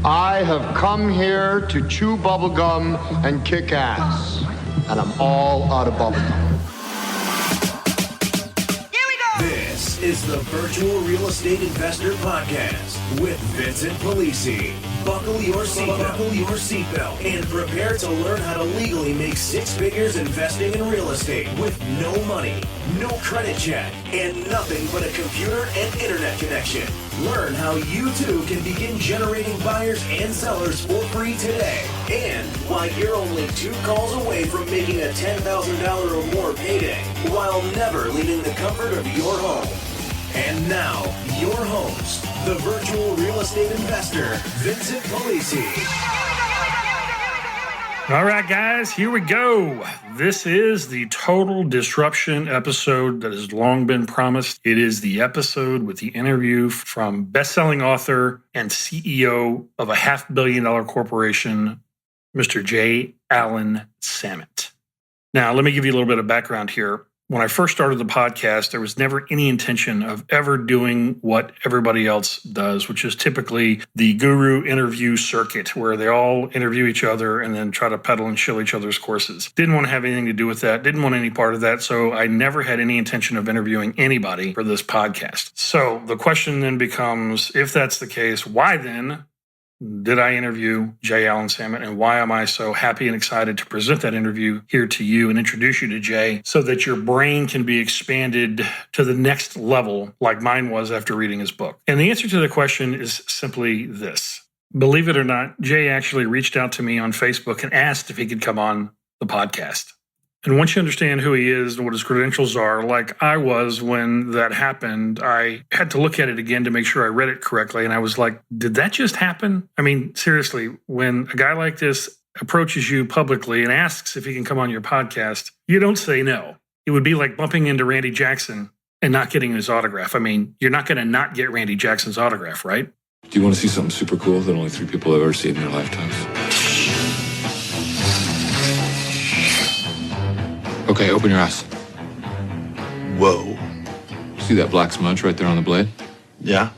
I have come here to chew bubblegum and kick ass. And I'm all out of bubblegum. This is the Virtual Real Estate Investor Podcast with Vincent Polisi. Buckle your seatbelt and prepare to learn how to legally make six figures investing in real estate with no money, no credit check, and nothing but a computer and internet connection. Learn how you too can begin generating buyers and sellers for free today, and why you're only 2 calls away from making a $10,000 or more payday while never leaving the comfort of your home. And now, your host, the virtual real estate investor, Vincent Polisi. All right, guys, here we go. This is the total disruption episode that has long been promised. It is the episode with the interview from best-selling author and CEO of a $500 million corporation, Mr. J. Alan Samit. Now, let me give you a little bit of background here. When I first started the podcast, there was never any intention of ever doing what everybody else does, which is typically the guru interview circuit, where they all interview each other and then try to peddle and shill each other's courses. Didn't want to have anything to do with that. Didn't want any part of that. So I never had any intention of interviewing anybody for this podcast. So the question then becomes, if that's the case, why then did I interview J. Alan Samit, and why am I so happy and excited to present that interview here to you and introduce you to Jay so that your brain can be expanded to the next level like mine was after reading his book? And the answer to the question is simply this. Believe it or not, Jay actually reached out to me on Facebook and asked if he could come on the podcast. And once you understand who he is and what his credentials are, like I was when that happened, I had to look at it again to make sure I read it correctly. And I was like, did that just happen? I mean, seriously, when a guy like this approaches you publicly and asks if he can come on your podcast, you don't say no. It would be like bumping into Randy Jackson and not getting his autograph. I mean, you're not going to not get Randy Jackson's autograph, right? Do you want to see something super cool that only 3 people have ever seen in their lifetimes? Okay, open your eyes. Whoa. See that black smudge right there on the blade? Yeah?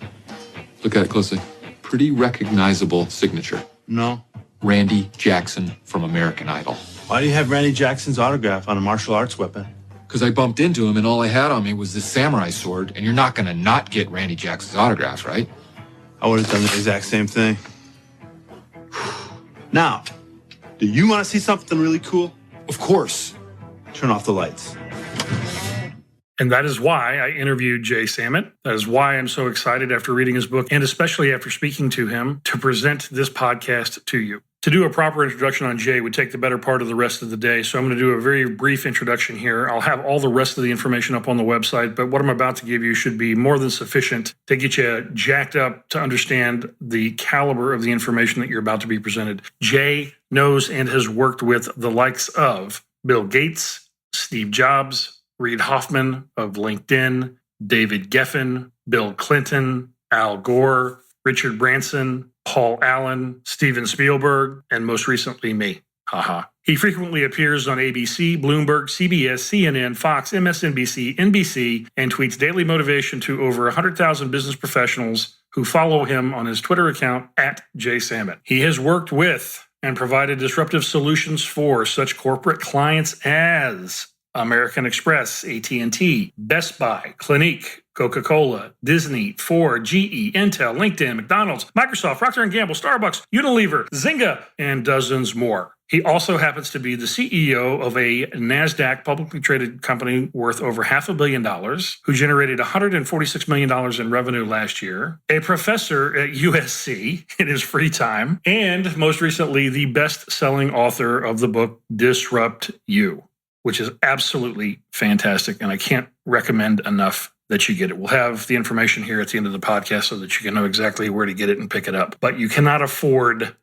Look at it closely. Pretty recognizable signature. No. Randy Jackson from American Idol. Why do you have Randy Jackson's autograph on a martial arts weapon? Because I bumped into him and all I had on me was this samurai sword, and you're not going to not get Randy Jackson's autograph, right? I would have done the exact same thing. Now, do you want to see something really cool? Of course. Turn off the lights. And that is why I interviewed Jay Samit. That is why I'm so excited after reading his book, and especially after speaking to him, to present this podcast to you. To do a proper introduction on Jay would take the better part of the rest of the day, so I'm going to do a very brief introduction here. I'll have all the rest of the information up on the website, but what I'm about to give you should be more than sufficient to get you jacked up to understand the caliber of the information that you're about to be presented. Jay knows and has worked with the likes of Bill Gates, Steve Jobs, Reid Hoffman of LinkedIn, David Geffen, Bill Clinton, Al Gore, Richard Branson, Paul Allen, Steven Spielberg, and most recently me. Haha. He frequently appears on ABC, Bloomberg, CBS, CNN, Fox, MSNBC, NBC, and tweets daily motivation to over 100,000 business professionals who follow him on his Twitter account @JSamit. He has worked with and provided disruptive solutions for such corporate clients as American Express, AT&T, Best Buy, Clinique, Coca-Cola, Disney, Ford, GE, Intel, LinkedIn, McDonald's, Microsoft, Procter & Gamble, Starbucks, Unilever, Zynga, and dozens more. He also happens to be the CEO of a NASDAQ publicly traded company worth over $500 million, who generated $146 million in revenue last year, a professor at USC in his free time, and most recently, the best-selling author of the book Disrupt You, which is absolutely fantastic, and I can't recommend enough that you get it. We'll have the information here at the end of the podcast so that you can know exactly where to get it and pick it up. But you cannot afford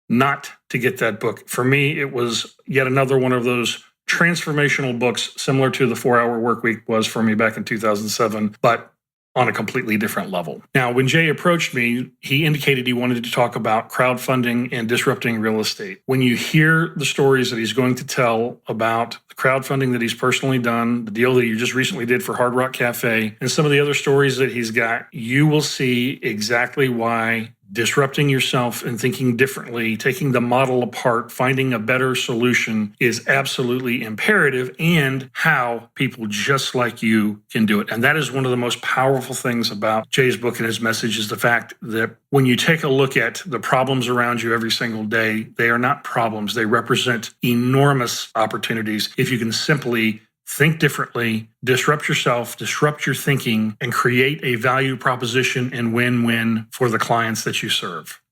not to get that book. For me, it was yet another one of those transformational books, similar to the 4-Hour Workweek was for me back in 2007, but on a completely different level. Now, when Jay approached me, he indicated he wanted to talk about crowdfunding and disrupting real estate. When you hear the stories that he's going to tell about the crowdfunding that he's personally done, the deal that you just recently did for Hard Rock Cafe, and some of the other stories that he's got, you will see exactly why disrupting yourself and thinking differently, taking the model apart, finding a better solution is absolutely imperative, and how people just like you can do it. And that is one of the most powerful things about Jay's book and his message is the fact that when you take a look at the problems around you every single day, they are not problems. They represent enormous opportunities if you can simply think differently, disrupt yourself, disrupt your thinking, and create a value proposition and win-win for the clients that you serve.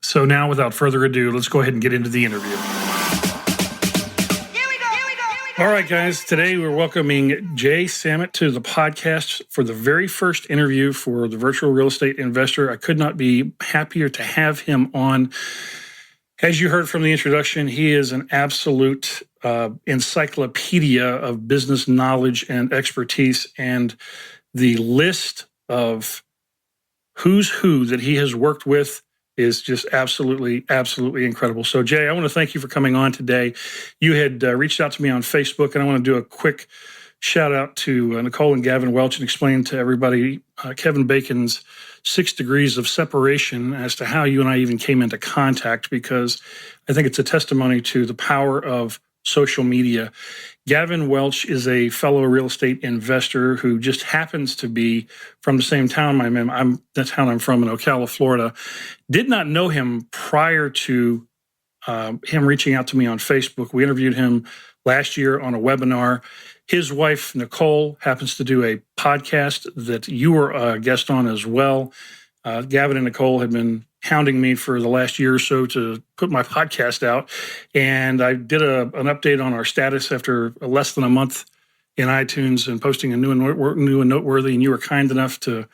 So now, without further ado, let's go ahead and get into the interview. All right, guys, today we're welcoming Jay Samit to the podcast for the very first interview for the Virtual Real Estate Investor. I could not be happier to have him on. As you heard from the introduction, he is an absolute encyclopedia of business knowledge and expertise, and the list of who's who that he has worked with is just absolutely incredible. So, Jay, I want to thank you for coming on today. You had reached out to me on Facebook, and I want to do a quick shout out to Nicole and Gavin Welch and explain to everybody Kevin Bacon's 6 degrees of separation as to how you and I even came into contact, because I think it's a testimony to the power of social media. Gavin Welch is a fellow real estate investor who just happens to be from the same town I'm from in Ocala, Florida. Did not know him prior to him reaching out to me on Facebook. We interviewed him last year on a webinar. His wife, Nicole, happens to do a podcast that you were a guest on as well. Gavin and Nicole have been hounding me for the last year or so to put my podcast out. And I did an update on our status after less than a month in iTunes and posting a new and noteworthy. And you were kind enough to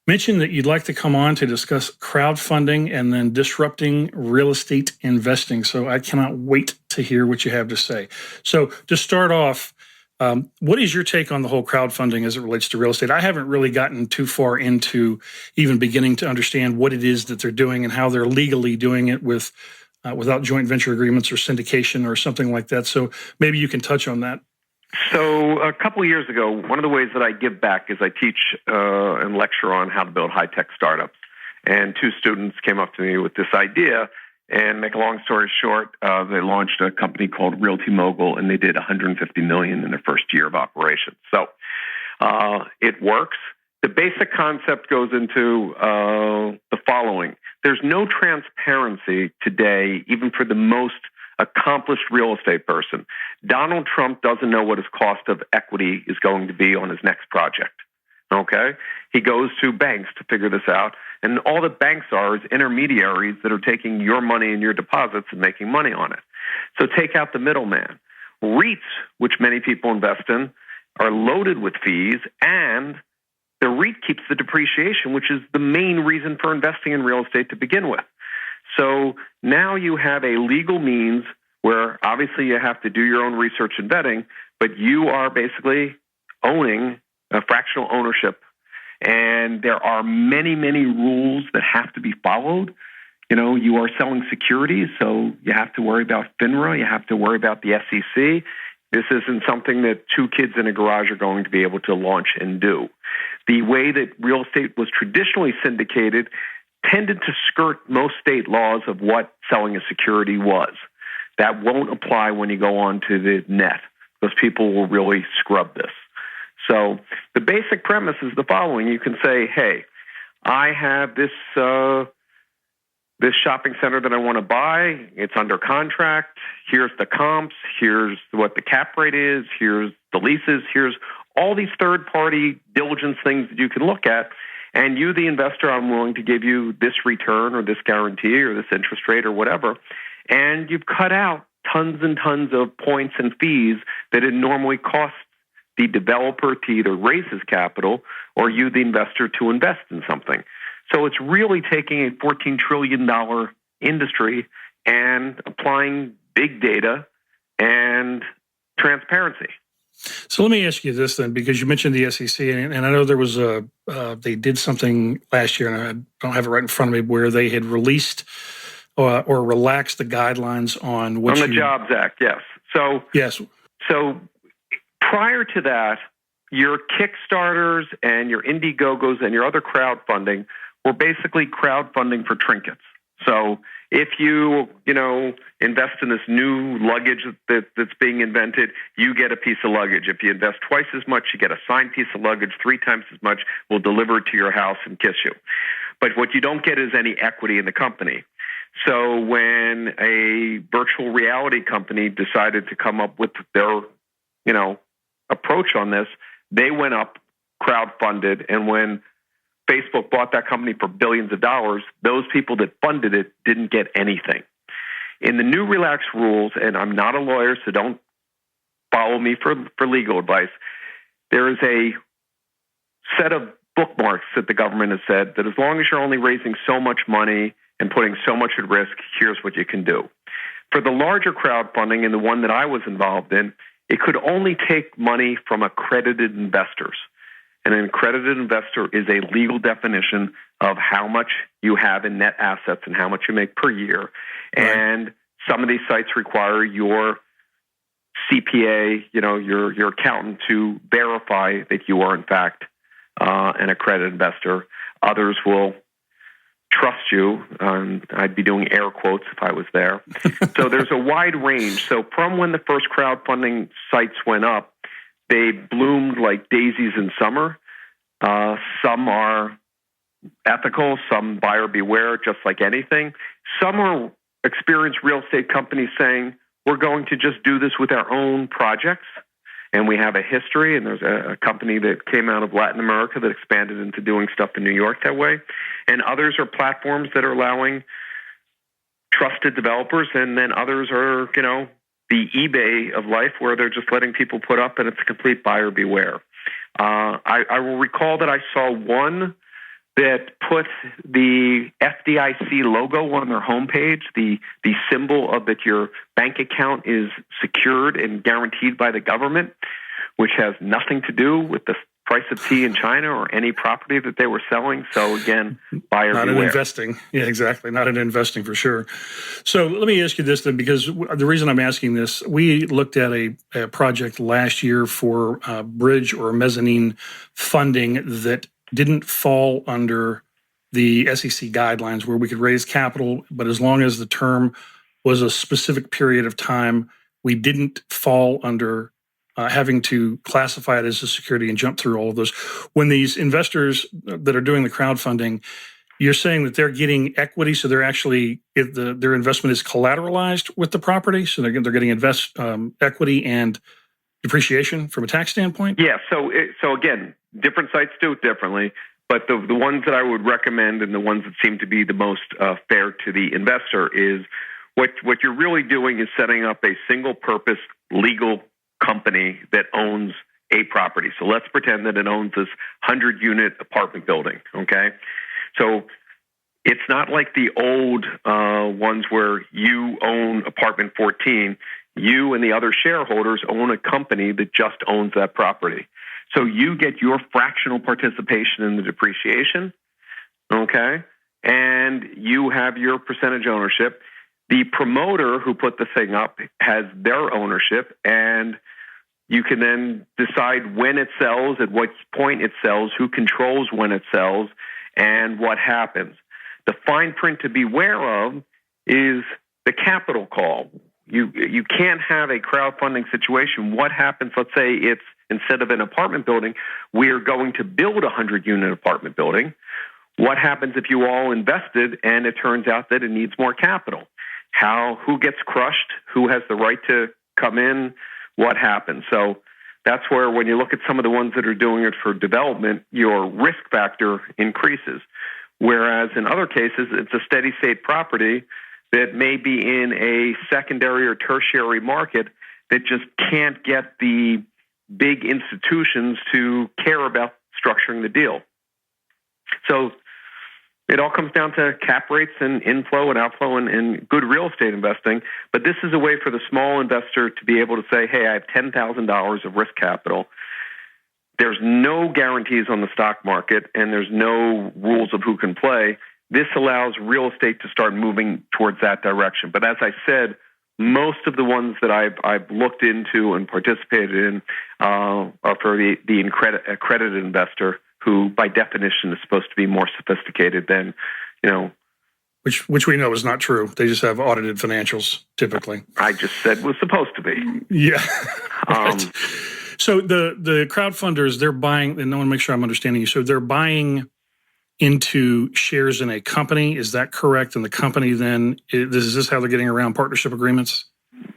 mention that you'd like to come on to discuss crowdfunding and then disrupting real estate investing. So I cannot wait to hear what you have to say. So to start off, what is your take on the whole crowdfunding as it relates to real estate? I haven't really gotten too far into even beginning to understand what it is that they're doing and how they're legally doing it without joint venture agreements or syndication or something like that. So maybe you can touch on that. So a couple of years ago, one of the ways that I give back is I teach and lecture on how to build high-tech startups. And 2 students came up to me with this idea. And make a long story short, they launched a company called Realty Mogul, and they did $150 million in their first year of operation. So it works. The basic concept goes into the following. There's no transparency today, even for the most accomplished real estate person. Donald Trump doesn't know what his cost of equity is going to be on his next project. Okay? He goes to banks to figure this out, and all the banks are is intermediaries that are taking your money and your deposits and making money on it. So take out the middleman. REITs, which many people invest in, are loaded with fees, and the REIT keeps the depreciation, which is the main reason for investing in real estate to begin with. So now you have a legal means where obviously you have to do your own research and vetting, but you are basically owning a fractional ownership. And there are many, many rules that have to be followed. You know, you are selling securities, so you have to worry about FINRA, you have to worry about the SEC. This isn't something that 2 kids in a garage are going to be able to launch and do. The way that real estate was traditionally syndicated tended to skirt most state laws of what selling a security was. That won't apply when you go on to the net, because people will really scrub this. So the basic premise is the following. You can say, hey, I have this shopping center that I want to buy. It's under contract. Here's the comps. Here's what the cap rate is. Here's the leases. Here's all these third-party diligence things that you can look at. And you, the investor, I'm willing to give you this return or this guarantee or this interest rate or whatever. And you've cut out tons and tons of points and fees that it normally costs the developer to either raise his capital or you, the investor, to invest in something. So it's really taking a $14 trillion industry and applying big data and transparency. So let me ask you this then, because you mentioned the SEC, and I know there was they did something last year, and I don't have it right in front of me, where they had released or relaxed the guidelines on what on the Jobs Act, yes. So yes. So prior to that, your Kickstarters and your Indiegogos and your other crowdfunding were basically crowdfunding for trinkets. So if you invest in this new luggage that's being invented, you get a piece of luggage. If you invest twice as much, you get a signed piece of luggage. 3 times as much, we'll deliver it to your house and kiss you. But what you don't get is any equity in the company. So when a virtual reality company decided to come up with their, approach on this, they went up, crowdfunded, and when Facebook bought that company for billions of dollars, those people that funded it didn't get anything. In the new relaxed rules, and I'm not a lawyer, so don't follow me for legal advice, there is a set of bookmarks that the government has said that as long as you're only raising so much money and putting so much at risk, here's what you can do. For the larger crowdfunding and the one that I was involved in, it could only take money from accredited investors. And an accredited investor is a legal definition of how much you have in net assets and how much you make per year. Right. And some of these sites require your CPA, your accountant, to verify that you are in fact an accredited investor. Others will trust you. I'd be doing air quotes if I was there. So there's a wide range. So from when the first crowdfunding sites went up, they bloomed like daisies in summer. Some are ethical, some buyer beware, just like anything. Some are experienced real estate companies saying, we're going to just do this with our own projects. And we have a history, and there's a company that came out of Latin America that expanded into doing stuff in New York that way. And others are platforms that are allowing trusted developers, and then others are, the eBay of life where they're just letting people put up, and it's a complete buyer beware. I will recall that I saw one that put the FDIC logo on their homepage, the symbol of that your bank account is secured and guaranteed by the government, which has nothing to do with the price of tea in China or any property that they were selling. So again, buyer beware. Not in investing. Yeah, exactly. Not in investing for sure. So let me ask you this then, because the reason I'm asking this, we looked at a project last year for bridge or mezzanine funding that didn't fall under the SEC guidelines where we could raise capital, but as long as the term was a specific period of time, we didn't fall under having to classify it as a security and jump through all of those. When these investors that are doing the crowdfunding, you're saying that they're getting equity, so they're actually, their investment is collateralized with the property, so they're getting equity and depreciation from a tax standpoint? Yeah, so again, different sites do it differently, but the ones that I would recommend and the ones that seem to be the most fair to the investor is what you're really doing is setting up a single-purpose legal company that owns a property. So let's pretend that it owns this 100-unit apartment building, okay? So it's not like the old ones where you own apartment 14. You and the other shareholders own a company that just owns that property. So you get your fractional participation in the depreciation, okay? And you have your percentage ownership. The promoter who put the thing up has their ownership, and you can then decide when it sells, at what point it sells, who controls when it sells, and what happens. The fine print to beware of is the capital call. You can't have a crowdfunding situation. What happens, let's say it's instead of an apartment building, we're going to build a 100-unit apartment building. What happens if you all invested and it turns out that it needs more capital? Who gets crushed? Who has the right to come in? What happens? So that's where when you look at some of the ones that are doing it for development, your risk factor increases. Whereas in other cases, it's a steady state property that may be in a secondary or tertiary market that just can't get the big institutions to care about structuring the deal. So it all comes down to cap rates and inflow and outflow and good real estate investing. But this is a way for the small investor to be able to say, hey, I have $10,000 of risk capital. There's no guarantees on the stock market, and there's no rules of who can play. This allows real estate to start moving towards that direction. But as I said, most of the ones that I've looked into and participated in are for the accredited investor who by definition is supposed to be more sophisticated than, Which we know is not true. They just have audited financials typically. I just said was supposed to be. Yeah. Right. So the crowdfunders, they're buying, and I want to make sure I'm understanding you. So they're buying into shares in a company. Is that correct? And the company then, is this how they're getting around partnership agreements?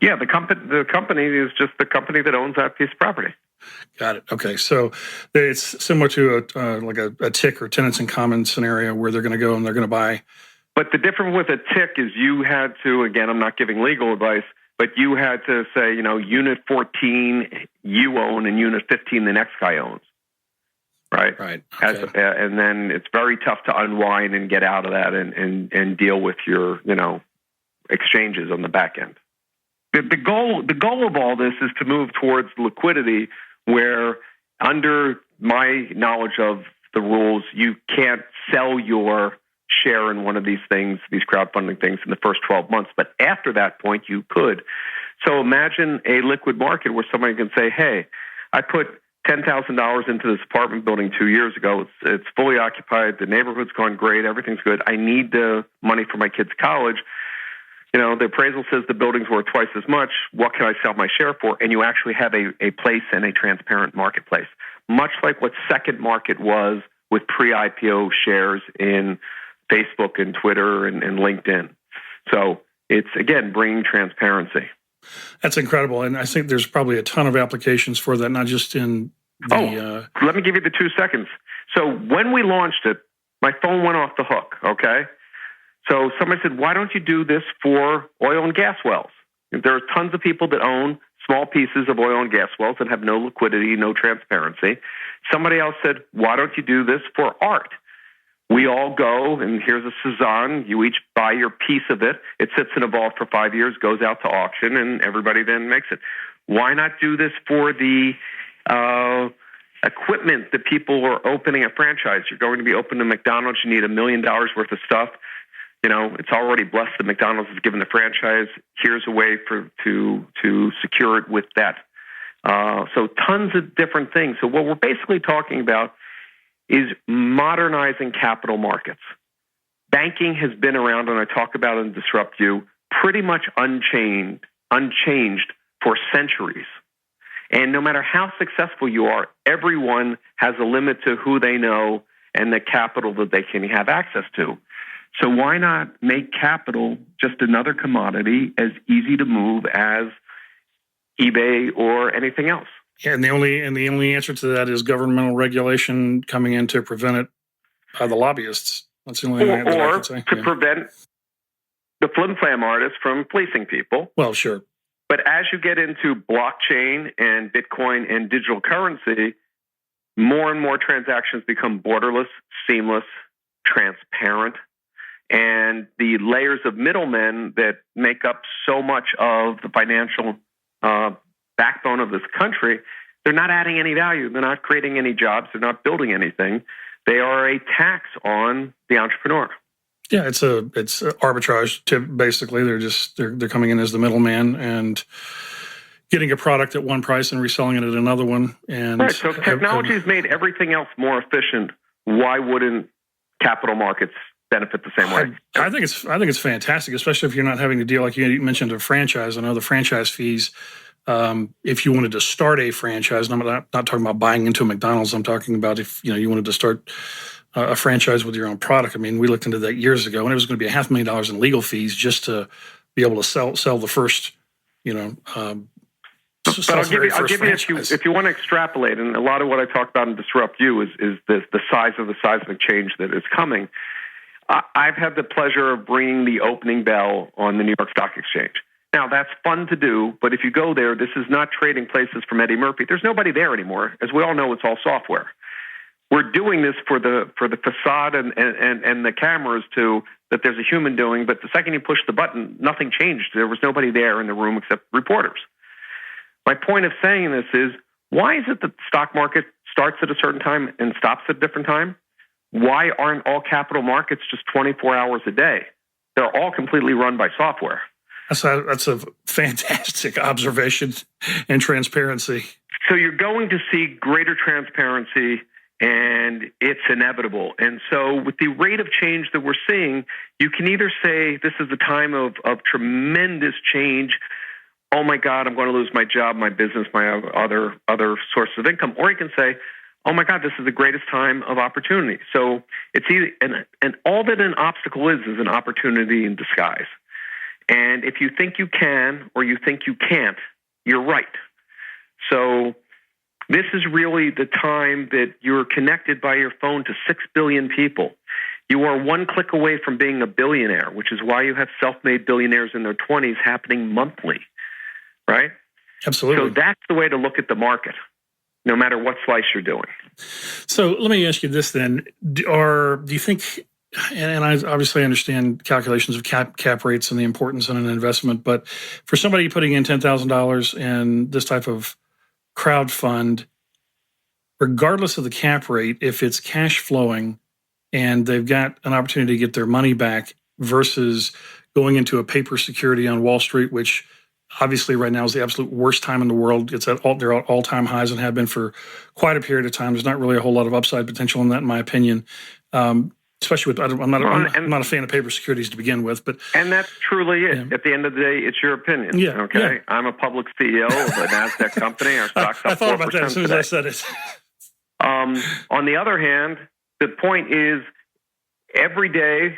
Yeah, the company is just the company that owns that piece of property. Got it. Okay, so it's similar to a TIC or tenants in common scenario where they're going to go and they're going to buy. But the difference with a TIC is you had to, again, I'm not giving legal advice, but you had to say, unit 14 you own and unit 15 the next guy owns. Right. Right. Okay. And then it's very tough to unwind and get out of that and deal with your, exchanges on the back end. The goal of all this is to move towards liquidity where, under my knowledge of the rules, you can't sell your share in one of these things, these crowdfunding things, in the first 12 months. But after that point, you could. So imagine a liquid market where somebody can say, hey, I put $10,000 into this apartment building 2 years ago. It's fully occupied. The neighborhood's gone great. Everything's good. I need the money for my kids' college. The appraisal says the building's worth twice as much. What can I sell my share for? And you actually have a place in a transparent marketplace, much like what Second Market was with pre-IPO shares in Facebook and Twitter and LinkedIn. So it's, again, bringing transparency. That's incredible. And I think there's probably a ton of applications for that, not just in the... Let me give you the 2 seconds. So when we launched it, my phone went off the hook, okay? So somebody said, why don't you do this for oil and gas wells? There are tons of people that own small pieces of oil and gas wells that have no liquidity, no transparency. Somebody else said, why don't you do this for art? We all go, and here's a Cezanne. You each buy your piece of it. It sits in a vault for 5 years, goes out to auction, and everybody then makes it. Why not do this for the equipment that people are opening a franchise? You're going to be opening McDonald's. You need $1 million worth of stuff. It's already blessed that McDonald's has given the franchise. Here's a way to secure it with that. So tons of different things. So what we're basically talking about is modernizing capital markets. Banking has been around, and I talk about it in Disrupt You, pretty much unchanged for centuries. And no matter how successful you are, everyone has a limit to who they know and the capital that they can have access to. So why not make capital just another commodity as easy to move as eBay or anything else? Yeah, and the only answer to that is governmental regulation coming in to prevent it by the lobbyists. That's the only thing that I could say. To prevent the flim-flam artists from fleecing people. Well, sure. But as you get into blockchain and Bitcoin and digital currency, more and more transactions become borderless, seamless, transparent. And the layers of middlemen that make up so much of the financial backbone of this country, they're not adding any value. They're not creating any jobs. They're not building anything. They are a tax on the entrepreneur. Yeah, it's arbitrage. Basically, they're coming in as the middleman and getting a product at one price and reselling it at another one. And right. So technology has made everything else more efficient. Why wouldn't capital markets benefit the same way? I think it's fantastic, especially if you're not having to deal, like you mentioned, a franchise. I know the franchise fees. If you wanted to start a franchise, and I'm not talking about buying into a McDonald's. I'm talking about if you wanted to start a franchise with your own product. I mean, we looked into that years ago, and it was going to be $500,000 in legal fees just to be able to sell the first. But I'll give you if you want to extrapolate, and a lot of what I talk about in Disrupt You is the size of the seismic change that is coming. I've had the pleasure of ringing the opening bell on the New York Stock Exchange. Now, that's fun to do, but if you go there, this is not trading places from Eddie Murphy. There's nobody there anymore. As we all know, it's all software. We're doing this for the facade and the cameras that there's a human doing, but the second you push the button, nothing changed. There was nobody there in the room except reporters. My point of saying this is, why is it that the stock market starts at a certain time and stops at a different time? Why aren't all capital markets just 24 hours a day? They're all completely run by software. That's a fantastic observation and transparency. So you're going to see greater transparency and it's inevitable. And so with the rate of change that we're seeing, you can either say this is a time of tremendous change. Oh my God, I'm going to lose my job, my business, my other sources of income. Or you can say, oh my God, this is the greatest time of opportunity. So it's either, and all that an obstacle is an opportunity in disguise. And if you think you can or you think you can't, you're right. So this is really the time that you're connected by your phone to 6 billion people. You are one click away from being a billionaire, which is why you have self-made billionaires in their 20s happening monthly, right? Absolutely. So that's the way to look at the market, no matter what slice you're doing. So let me ask you this then. Do you think, and I obviously understand calculations of cap rates and the importance in an investment, but for somebody putting in $10,000 in this type of crowd fund, regardless of the cap rate, if it's cash flowing and they've got an opportunity to get their money back versus going into a paper security on Wall Street, which obviously right now is the absolute worst time in the world. It's at they're at all-time highs and have been for quite a period of time. There's not really a whole lot of upside potential in that, in my opinion. Especially with, I'm not a fan of paper securities to begin with, but that's truly it. Yeah. At the end of the day, it's your opinion. Yeah, okay. Yeah. I'm a public CEO of a NASDAQ company. Our stock's up 4% I thought about that as soon as I said it. On the other hand, the point is every day,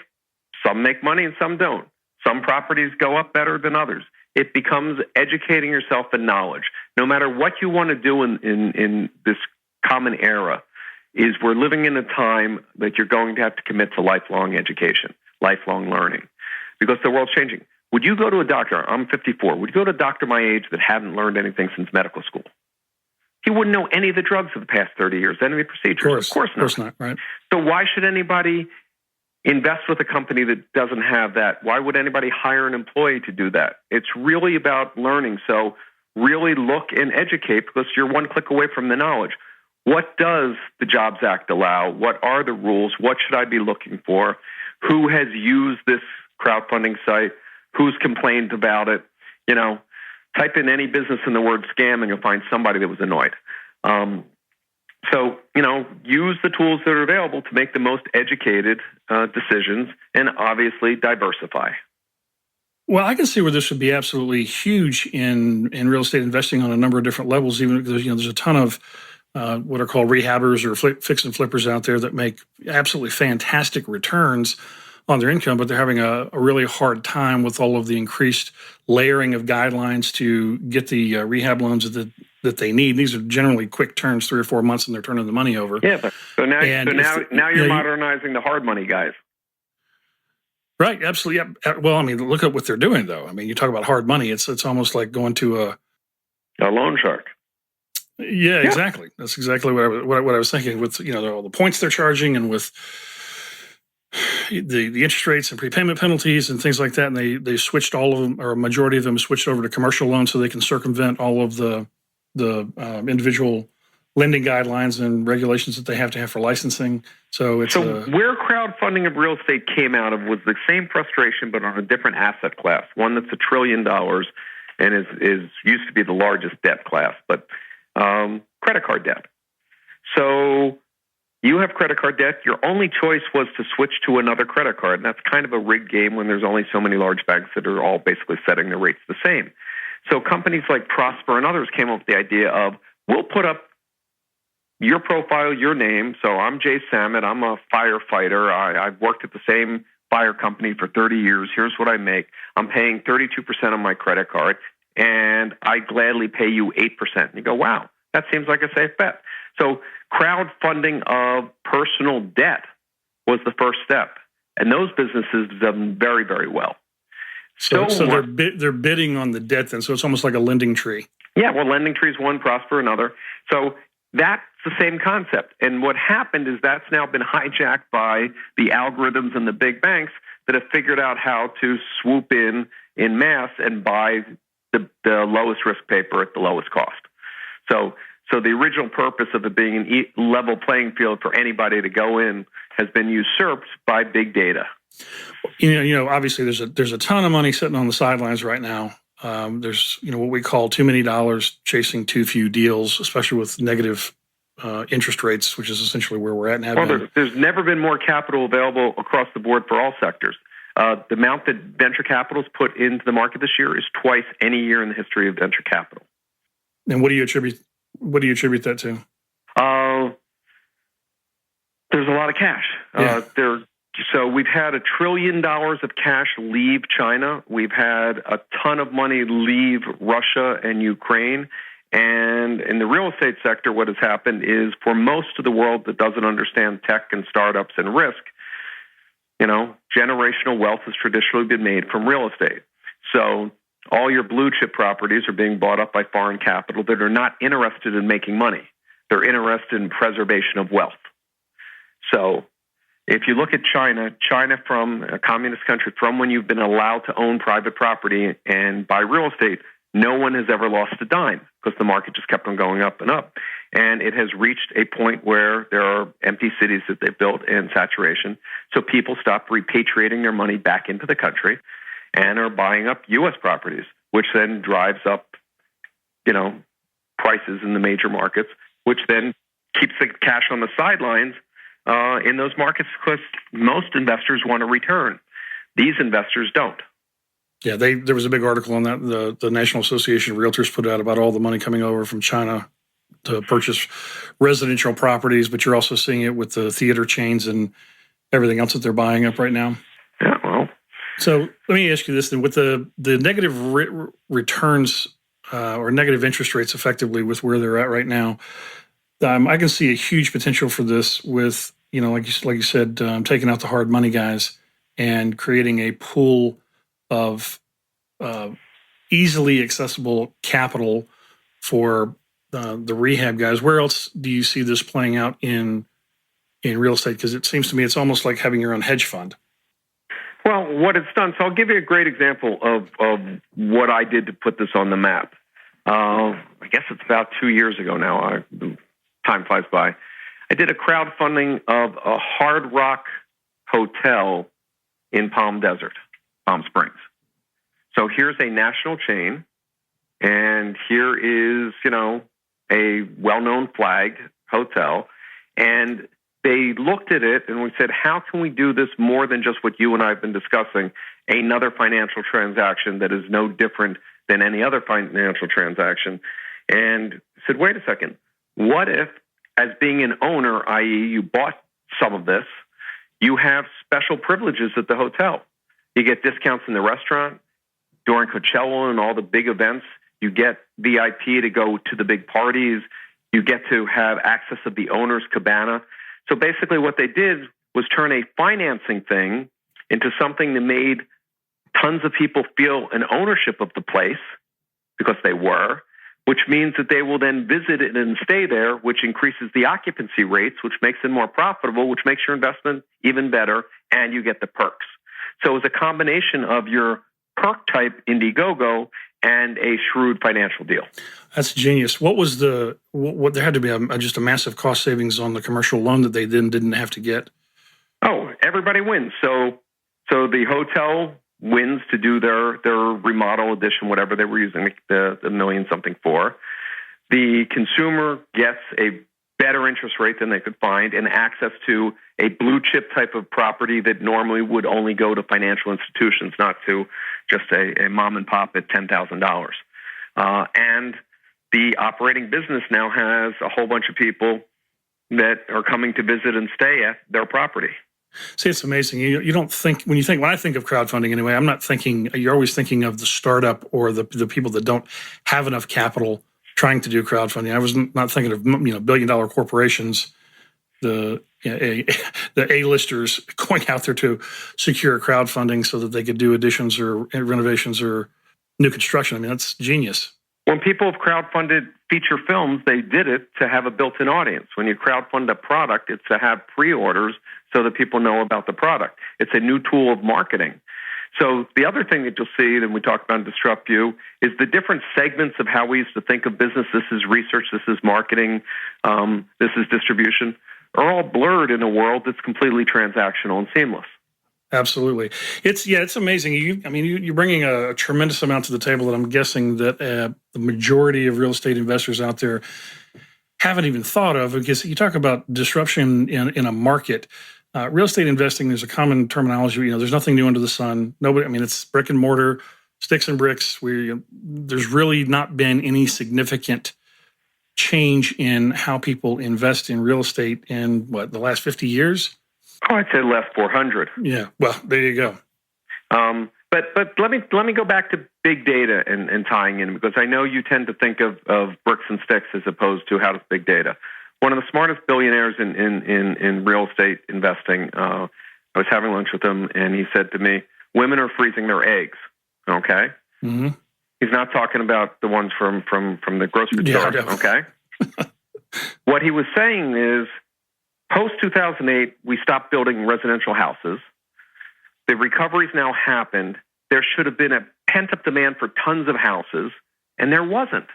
some make money and some don't. Some properties go up better than others. It becomes educating yourself in knowledge. No matter what you want to do in this common era, is we're living in a time that you're going to have to commit to lifelong education, lifelong learning, because the world's changing. Would you go to a doctor? I'm 54. Would you go to a doctor my age that hadn't learned anything since medical school? He wouldn't know any of the drugs of the past 30 years, any of the procedures. Of course not. Of course not, right? So why should anybody invest with a company that doesn't have that? Why would anybody hire an employee to do that? It's really about learning. So really look and educate, because you're one click away from the knowledge. What does the Jobs Act allow? What are the rules? What should I be looking for? Who has used this crowdfunding site? Who's complained about it? You know, type in any business in the word scam and you'll find somebody that was annoyed. So, you know, use the tools that are available to make the most educated decisions and obviously diversify. Well, I can see where this would be absolutely huge in real estate investing on a number of different levels, even because, you know, there's a ton of what are called rehabbers or fix and flippers out there that make absolutely fantastic returns on their income, but they're having a really hard time with all of the increased layering of guidelines to get the rehab loans that they need. These are generally quick turns, 3 or 4 months, and they're turning the money over. Yeah, but now you're modernizing the hard money guys. Right, absolutely. Yeah. Well, I mean, look at what they're doing, though. I mean, you talk about hard money. It's almost like going to a loan shark. Yeah, exactly. That's exactly what I was thinking. With, you know, all the points they're charging, and with the interest rates and prepayment penalties and things like that, and they switched all of them, or a majority of them switched over to commercial loans so they can circumvent all of the individual lending guidelines and regulations that they have to have for licensing. So where crowdfunding of real estate came out of was the same frustration, but on a different asset class, one that's $1 trillion and is used to be the largest debt class, but credit card debt. So you have credit card debt. Your only choice was to switch to another credit card. And that's kind of a rigged game when there's only so many large banks that are all basically setting their rates the same. So companies like Prosper and others came up with the idea of, we'll put up your profile, your name. So I'm Jay Samit. I'm a firefighter. I've worked at the same fire company for 30 years. Here's what I make. I'm paying 32% on my credit card, and I gladly pay you 8%. And you go, wow, that seems like a safe bet. So crowdfunding of personal debt was the first step, and those businesses have done very, very well. So they're bidding on the debt then, so it's almost like a lending tree. Yeah, well, lending tree is one, Prosper another. So that's the same concept. And what happened is that's now been hijacked by the algorithms and the big banks that have figured out how to swoop in mass and buy the lowest risk paper at the lowest cost. So the original purpose of it being an level playing field for anybody to go in has been usurped by big data. You know, obviously there's a ton of money sitting on the sidelines right now. There's, you know, what we call too many dollars chasing too few deals, especially with negative interest rates, which is essentially where we're at now. Well, there's never been more capital available across the board for all sectors. The amount that venture capital has put into the market this year is twice any year in the history of venture capital. And what do you attribute that to? There's a lot of cash. Yeah. So we've had $1 trillion of cash leave China. We've had a ton of money leave Russia and Ukraine. And in the real estate sector, what has happened is for most of the world that doesn't understand tech and startups and risk, generational wealth has traditionally been made from real estate. So all your blue chip properties are being bought up by foreign capital that are not interested in making money. They're interested in preservation of wealth. So if you look at China from a communist country, from when you've been allowed to own private property and buy real estate, no one has ever lost a dime because the market just kept on going up and up. And it has reached a point where there are empty cities that they've built and saturation. So people stop repatriating their money back into the country and are buying up U.S. properties, which then drives up, prices in the major markets, which then keeps the cash on the sidelines in those markets because most investors want a return. These investors don't. Yeah, there was a big article on that. The National Association of Realtors put out about all the money coming over from China to purchase residential properties, but you're also seeing it with the theater chains and everything else that they're buying up right now. Yeah, well. So let me ask you this then. With the negative returns or negative interest rates effectively with where they're at right now, I can see a huge potential for this with, like you said, taking out the hard money guys and creating a pool of easily accessible capital for the rehab guys. Where else do you see this playing out in real estate? Because it seems to me it's almost like having your own hedge fund. Well, what it's done, so I'll give you a great example of what I did to put this on the map. I guess it's about 2 years ago now. Time flies by. I did a crowdfunding of a Hard Rock hotel in Palm Springs. So here's a national chain, and here is, a well-known flagged hotel. And they looked at it and we said, how can we do this more than just what you and I have been discussing, another financial transaction that is no different than any other financial transaction? And said, wait a second, what if, as being an owner, i.e. you bought some of this, you have special privileges at the hotel? You get discounts in the restaurant during Coachella and all the big events. You get VIP to go to the big parties. You get to have access to the owner's cabana. So basically what they did was turn a financing thing into something that made tons of people feel an ownership of the place because they were, which means that they will then visit it and stay there, which increases the occupancy rates, which makes it more profitable, which makes your investment even better, and you get the perks. So it was a combination of your perk-type Indiegogo and a shrewd financial deal. That's genius. What was what there had to be just a massive cost savings on the commercial loan that they then didn't have to get? Oh, everybody wins. So the hotel wins to do their remodel addition, whatever they were using the million something for. The consumer gets a better interest rate than they could find and access to a blue chip type of property that normally would only go to financial institutions, not to just a mom and pop at $10,000. And the operating business now has a whole bunch of people that are coming to visit and stay at their property. See, it's amazing. You don't think, when I think of crowdfunding anyway, I'm not thinking, you're always thinking of the startup or the people that don't have enough capital trying to do crowdfunding. I was not thinking of billion-dollar corporations, the A-listers going out there to secure crowdfunding so that they could do additions or renovations or new construction. I mean, that's genius. When people have crowdfunded feature films, they did it to have a built-in audience. When you crowdfund a product, it's to have pre-orders so that people know about the product. It's a new tool of marketing. So the other thing that you'll see, and we talked about in Disrupt You, is the different segments of how we used to think of business. This is research, this is marketing, this is distribution, are all blurred in a world that's completely transactional and seamless. Absolutely. It's amazing. You're bringing a tremendous amount to the table that I'm guessing that the majority of real estate investors out there haven't even thought of, because you talk about disruption in a market. Real estate investing, there's a common terminology. There's nothing new under the sun. It's brick and mortar, sticks and bricks. There's really not been any significant change in how people invest in real estate in the last 50 years? Oh, I'd say the last 400. Yeah. Well, there you go. But let me go back to big data and tying in, because I know you tend to think of bricks and sticks as opposed to how does big data. One of the smartest billionaires in real estate investing, I was having lunch with him, and he said to me, women are freezing their eggs, okay? Mm-hmm. He's not talking about the ones from the grocery store, okay? What he was saying is, post-2008, we stopped building residential houses. The recovery's now happened. There should have been a pent-up demand for tons of houses, and there wasn't.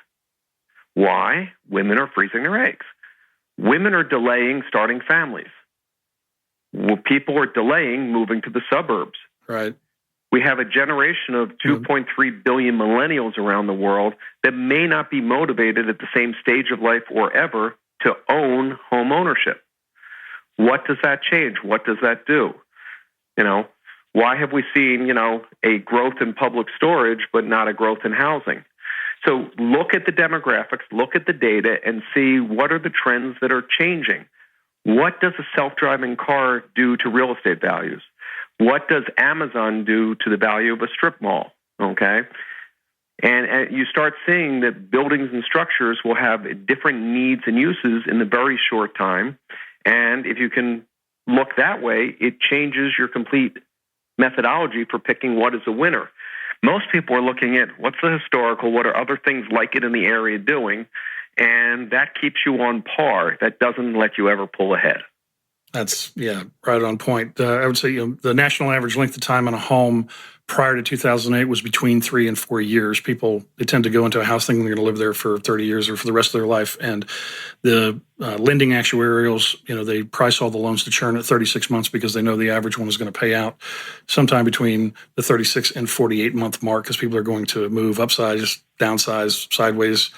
Why? Women are freezing their eggs. Women are delaying starting families. People are delaying moving to the suburbs. Right. We have a generation of 2.3 billion millennials around the world that may not be motivated at the same stage of life or ever to own home ownership. What does that change? What does that do? Why have we seen, a growth in public storage, but not a growth in housing? So look at the demographics, look at the data, and see what are the trends that are changing. What does a self-driving car do to real estate values? What does Amazon do to the value of a strip mall? Okay. And you start seeing that buildings and structures will have different needs and uses in the very short time. And if you can look that way, it changes your complete methodology for picking what is a winner. Most people are looking at what's the historical, what are other things like it in the area doing, and that keeps you on par. That doesn't let you ever pull ahead. That's, right on point. I would say the national average length of time in a home prior to 2008 was between 3 and 4 years. People, they tend to go into a house thinking they're going to live there for 30 years or for the rest of their life. And the lending actuarials, they price all the loans to churn at 36 months because they know the average one is going to pay out sometime between the 36 and 48 month mark, because people are going to move, upsize, downsize, sideways,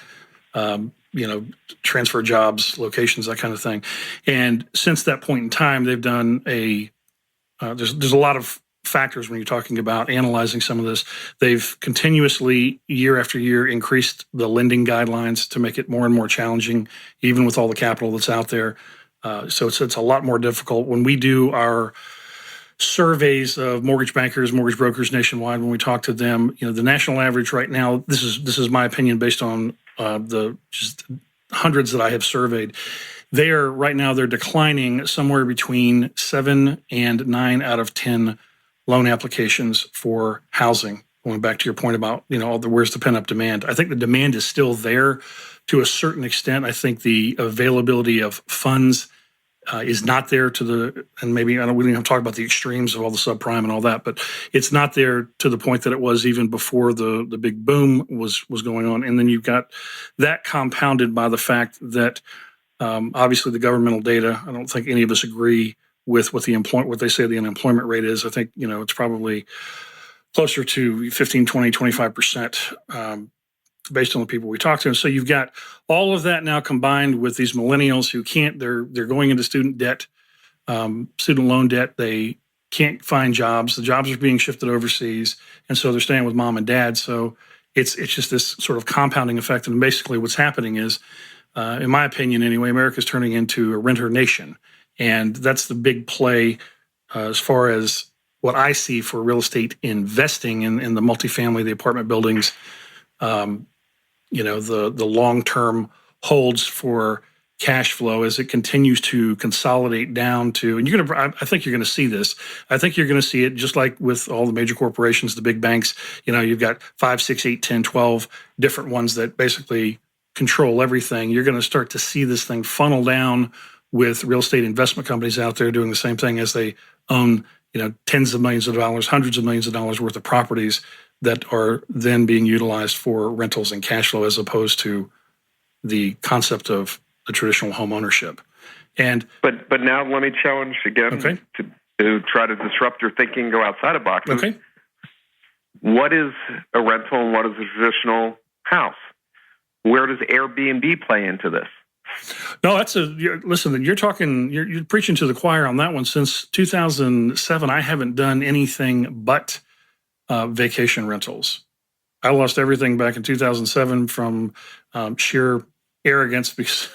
transfer jobs, locations, that kind of thing. And since that point in time, they've done there's a lot of factors when you're talking about analyzing some of this. They've continuously, year after year, increased the lending guidelines to make it more and more challenging, even with all the capital that's out there. So it's a lot more difficult. When we do our surveys of mortgage bankers, mortgage brokers nationwide, when we talk to them, the national average right now, this is my opinion based on the just hundreds that I have surveyed. They're declining somewhere between 7 and 9 out of 10 loan applications for housing. Going back to your point about, where's the pent-up demand? I think the demand is still there to a certain extent. I think the availability of funds is not there and maybe we don't even talk about the extremes of all the subprime and all that, but it's not there to the point that it was even before the big boom was going on. And then you've got that compounded by the fact that obviously the governmental data, I don't think any of us agree with what they say the unemployment rate is. I think, it's probably closer to 15, 20, 25%. Based on the people we talk to. And so you've got all of that now combined with these millennials who they're going into student loan debt. They can't find jobs. The jobs are being shifted overseas. And so they're staying with mom and dad. So it's just this sort of compounding effect. And basically what's happening is, in my opinion anyway, America's turning into a renter nation. And that's the big play as far as what I see for real estate investing in the multifamily, the apartment buildings, the long-term holds for cash flow as it continues to consolidate down to, and I think you're going to see this. I think you're going to see it just like with all the major corporations, the big banks. You've got 5, 6, 8, 10, 12 different ones that basically control everything. You're going to start to see this thing funnel down with real estate investment companies out there doing the same thing as they own, tens of millions of dollars, hundreds of millions of dollars worth of properties that are then being utilized for rentals and cash flow, as opposed to the concept of the traditional home ownership. And but now let me challenge again to try to disrupt your thinking, go outside of boxes. Okay. What is a rental and what is a traditional house? Where does Airbnb play into this? No, listen, you're preaching to the choir on that one. Since 2007, I haven't done anything but vacation rentals. I lost everything back in 2007 from sheer arrogance because,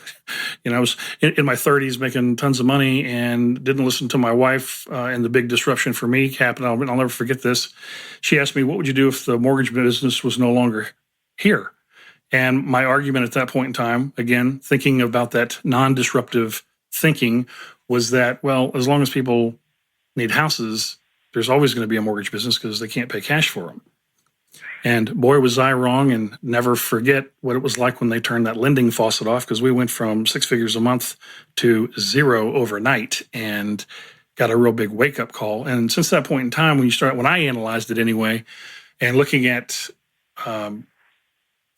I was in my 30s making tons of money and didn't listen to my wife. And the big disruption for me happened. I'll never forget this. She asked me, what would you do if the mortgage business was no longer here? And my argument at that point in time, again, thinking about that non-disruptive thinking, was that, well, as long as people need houses, there's always going to be a mortgage business because they can't pay cash for them. And boy, was I wrong, and never forget what it was like when they turned that lending faucet off, because we went from 6 figures a month to 0 overnight and got a real big wake-up call. And since that point in time, when I analyzed it anyway, and looking at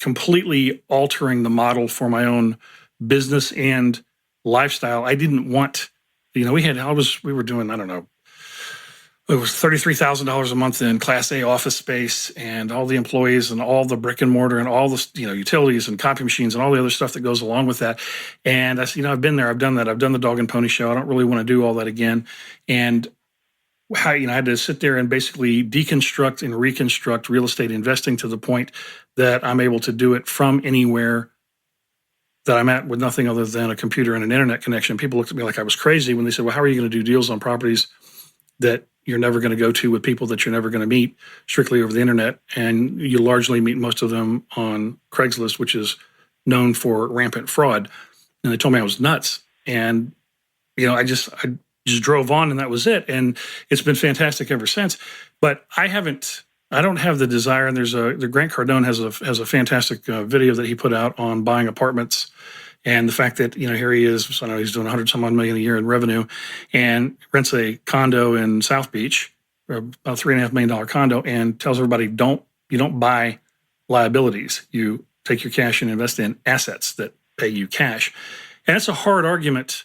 completely altering the model for my own business and lifestyle, I didn't want, we were doing, I don't know, it was $33,000 a month in Class A office space, and all the employees and all the brick and mortar and all the utilities and copy machines and all the other stuff that goes along with that. And I said, I've been there, I've done that, I've done the dog and pony show. I don't really want to do all that again. And I had to sit there and basically deconstruct and reconstruct real estate investing to the point that I'm able to do it from anywhere that I'm at with nothing other than a computer and an internet connection. People looked at me like I was crazy when they said, well, how are you going to do deals on properties that you're never going to go to with people that you're never going to meet strictly over the internet? And you largely meet most of them on Craigslist, which is known for rampant fraud. And they told me I was nuts. And, I just drove on, and that was it. And it's been fantastic ever since. But I don't have the desire. And the Grant Cardone has a fantastic video that he put out on buying apartments. And the fact that, here he is, so I know he's doing 100-some-odd million a year in revenue, and rents a condo in South Beach, about $3.5 million condo, and tells everybody, you don't buy liabilities. You take your cash and invest in assets that pay you cash. And that's a hard argument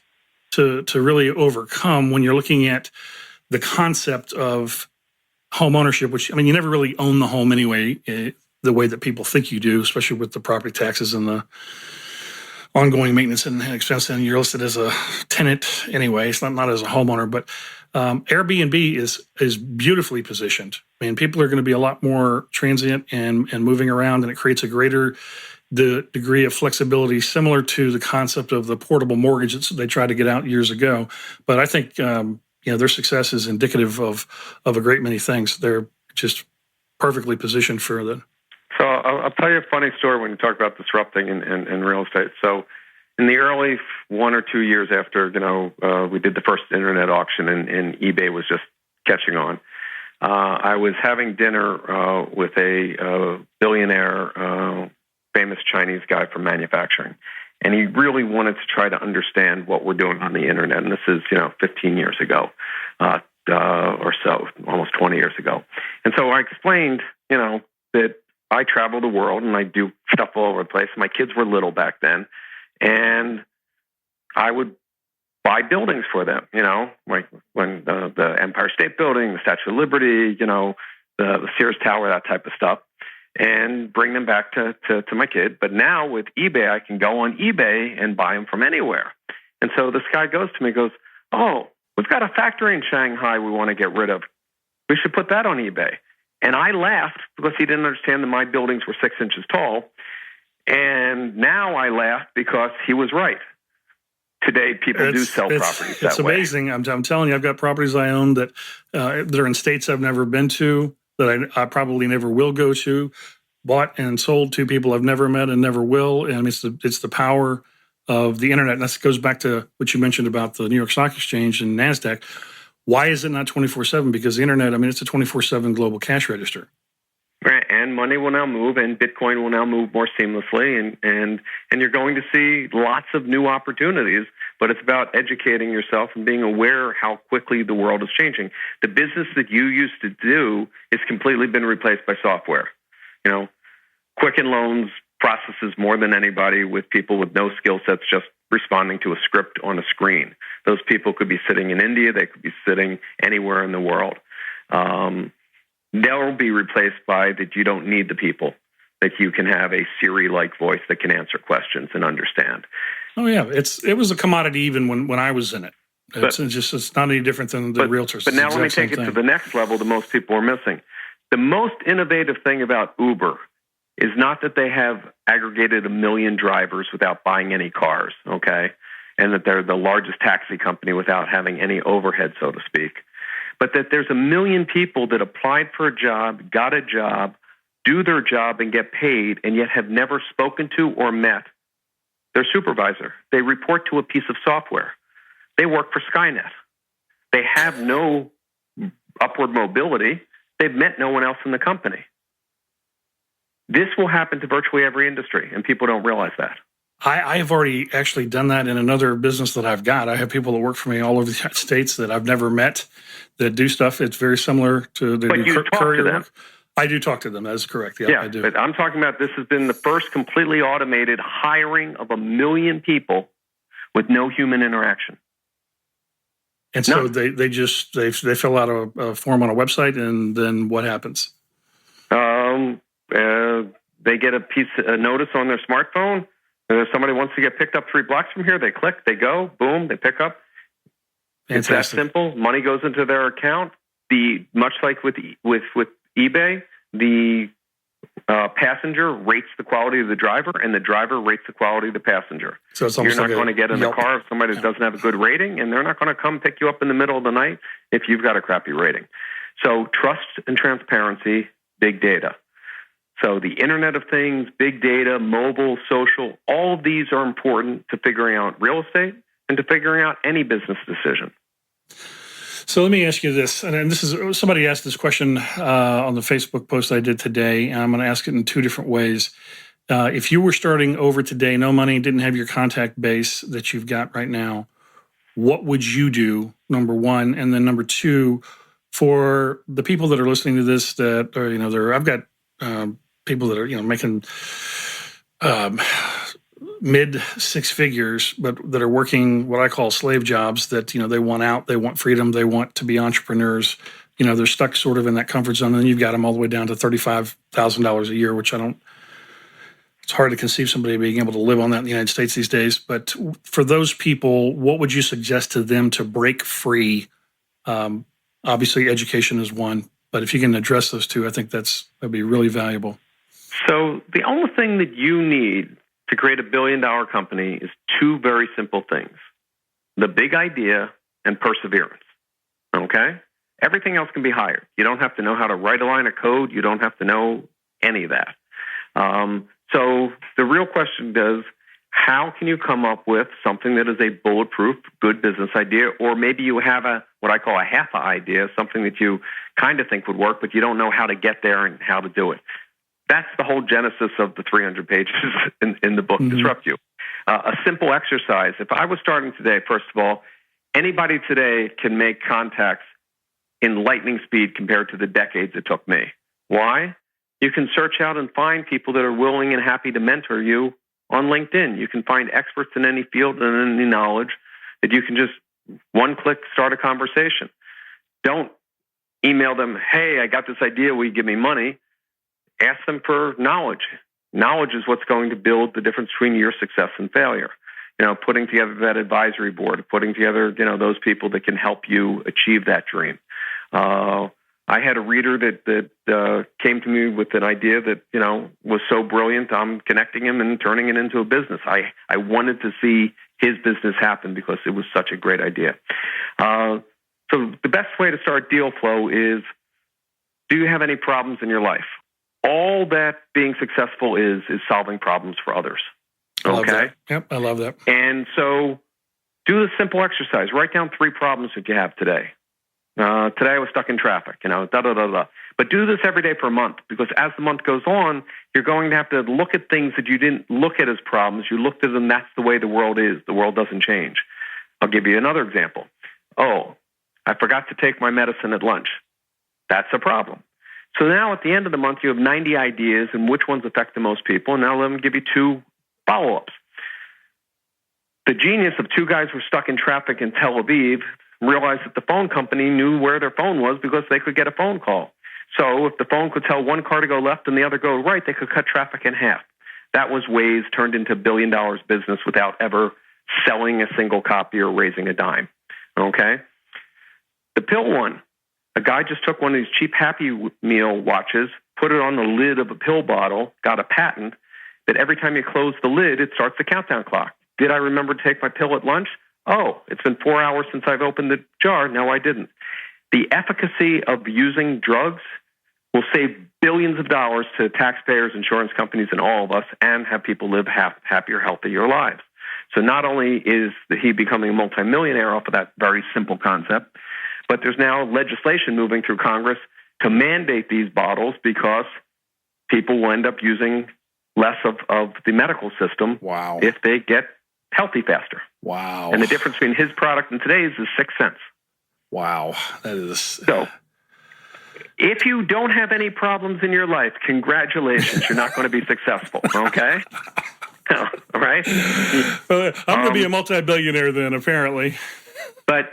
to really overcome when you're looking at the concept of home ownership, which, you never really own the home anyway, the way that people think you do, especially with the property taxes and the ongoing maintenance and expense, and you're listed as a tenant anyway. It's not as a homeowner, but Airbnb is beautifully positioned. People are going to be a lot more transient and moving around, and it creates a greater degree of flexibility, similar to the concept of the portable mortgage that they tried to get out years ago. But I think their success is indicative of a great many things. They're just perfectly positioned for that. So I'll tell you a funny story when you talk about disrupting in real estate. So in the early 1 or 2 years after, we did the first internet auction and eBay was just catching on, I was having dinner with a billionaire, famous Chinese guy from manufacturing. And he really wanted to try to understand what we're doing on the internet. And this is, 15 years ago or so, almost 20 years ago. And so I explained, that I travel the world and I do stuff all over the place. My kids were little back then, and I would buy buildings for them, like when the Empire State Building, the Statue of Liberty, the Sears Tower, that type of stuff, and bring them back to my kid. But now with eBay, I can go on eBay and buy them from anywhere. And so this guy goes to me, goes, oh, we've got a factory in Shanghai we want to get rid of. We should put that on eBay. And I laughed because he didn't understand that my buildings were 6 inches tall. And now I laugh because he was right. Today, people do sell properties that way. It's amazing. I'm telling you, I've got properties I own that are in states I've never been to, that I probably never will go to, bought and sold to people I've never met and never will. And it's the power of the internet. And that goes back to what you mentioned about the New York Stock Exchange and NASDAQ. Why is it not 24/7? Because the internet, it's a 24/7 global cash register. Right, and money will now move, and Bitcoin will now move more seamlessly, and you're going to see lots of new opportunities. But it's about educating yourself and being aware how quickly the world is changing. The business that you used to do has completely been replaced by software. Quicken Loans processes more than anybody with people with no skill sets, just responding to a script on a screen. Those people could be sitting in India. They could be sitting anywhere in the world. They'll be replaced by that you don't need the people, that you can have a Siri-like voice that can answer questions and understand. Oh yeah, it was a commodity even when I was in it. It's not any different than the realtors. But now let me take it to the next level that most people are missing. The most innovative thing about Uber is not that they have aggregated 1 million drivers without buying any cars, okay, and that they're the largest taxi company without having any overhead, so to speak, but that there's 1 million people that applied for a job, got a job, do their job, and get paid, and yet have never spoken to or met their supervisor. They report to a piece of software. They work for Skynet. They have no upward mobility. They've met no one else in the company. This will happen to virtually every industry, and people don't realize that. I have already actually done that in another business that I've got. I have people that work for me all over the United States that I've never met that do stuff. It's very similar to the courier work. I do talk to them. That is correct. Yeah, I do. But I'm talking about this has been the first completely automated hiring of 1 million people with no human interaction. And so they fill out a form on a website, and then what happens? They get a notice on their smartphone. If somebody wants to get picked up 3 blocks from here, they click, they go, boom, they pick up. Fantastic. It's that simple. Money goes into their account. Much like with eBay, the passenger rates the quality of the driver, and the driver rates the quality of the passenger. So it's you're not going to get in a car if somebody doesn't have a good rating, and they're not going to come pick you up in the middle of the night if you've got a crappy rating. So trust and transparency, big data. So the Internet of Things, big data, mobile, social, all of these are important to figuring out real estate and to figuring out any business decision. So let me ask you this, and this is somebody asked this question on the Facebook post I did today, and I'm going to ask it in 2 different ways. If you were starting over today, no money, didn't have your contact base that you've got right now, what would you do, number 1? And then number 2, for the people that are listening to this that are, I've got people that are, making mid 6 figures, but that are working what I call slave jobs that, they want out, they want freedom, they want to be entrepreneurs. They're stuck sort of in that comfort zone. And then you've got them all the way down to $35,000 a year, which it's hard to conceive somebody being able to live on that in the United States these days. But for those people, what would you suggest to them to break free? Obviously, education is one, but if you can address those 2, I think that'd be really valuable. So the only thing that you need to create $1 billion company is 2 very simple things: the big idea and perseverance. Okay? Everything else can be hired. You don't have to know how to write a line of code. You don't have to know any of that. So the real question is, how can you come up with something that is a bulletproof, good business idea? Or maybe you have what I call a half idea, something that you kind of think would work, but you don't know how to get there and how to do it. That's the whole genesis of the 300 pages in the book, Disrupt You. A simple exercise. If I was starting today, first of all, anybody today can make contacts in lightning speed compared to the decades it took me. Why? You can search out and find people that are willing and happy to mentor you on LinkedIn. You can find experts in any field and any knowledge that you can just one click start a conversation. Don't email them, hey, I got this idea, will you give me money? Ask them for knowledge. Knowledge is what's going to build the difference between your success and failure. Putting together that advisory board, putting together, those people that can help you achieve that dream. I had a reader that came to me with an idea that, was so brilliant, I'm connecting him and turning it into a business. I wanted to see his business happen because it was such a great idea. So the best way to start deal flow is, do you have any problems in your life? All that being successful is solving problems for others. Okay? Yep, I love that. And so do the simple exercise. Write down 3 problems that you have today. Today I was stuck in traffic, But do this every day for a month, because as the month goes on, you're going to have to look at things that you didn't look at as problems. You looked at them, that's the way the world is. The world doesn't change. I'll give you another example. Oh, I forgot to take my medicine at lunch. That's a problem. So now at the end of the month, you have 90 ideas and which ones affect the most people. And now let me give you 2 follow-ups. The genius of 2 guys who were stuck in traffic in Tel Aviv realized that the phone company knew where their phone was because they could get a phone call. So if the phone could tell one car to go left and the other go right, they could cut traffic in half. That was Waze turned into $1 billion business without ever selling a single copy or raising a dime. Okay? The pill one, a guy just took one of these cheap Happy Meal watches, put it on the lid of a pill bottle, got a patent that every time you close the lid, it starts the countdown clock. Did I remember to take my pill at lunch? Oh, it's been 4 hours since I've opened the jar. No, I didn't. The efficacy of using drugs will save billions of dollars to taxpayers, insurance companies, and all of us, and have people live happier, healthier lives. So not only is he becoming a multimillionaire off of that very simple concept, but there's now legislation moving through Congress to mandate these bottles because people will end up using less of the medical system if they get healthy faster. Wow. And the difference between his product and today's is 6 cents. Wow. That is... So if you don't have any problems in your life, congratulations, you're not going to be successful, okay? All right? Well, I'm going to be a multi-billionaire then, apparently. But,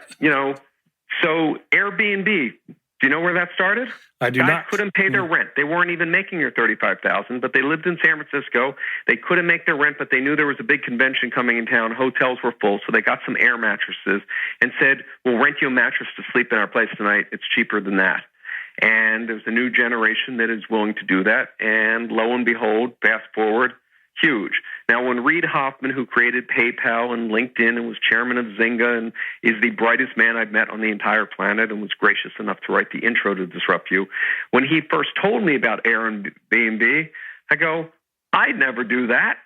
so Airbnb, do you know where that started? I do Guys not. Couldn't pay their rent. They weren't even making their $35,000, but they lived in San Francisco. They couldn't make their rent, but they knew there was a big convention coming in town. Hotels were full, so they got some air mattresses and said, we'll rent you a mattress to sleep in our place tonight. It's cheaper than that. And there's a new generation that is willing to do that. And lo and behold, fast forward, huge. Now, when Reid Hoffman, who created PayPal and LinkedIn and was chairman of Zynga and is the brightest man I've met on the entire planet and was gracious enough to write the intro to Disrupt You, when he first told me about Airbnb, I go, I'd never do that.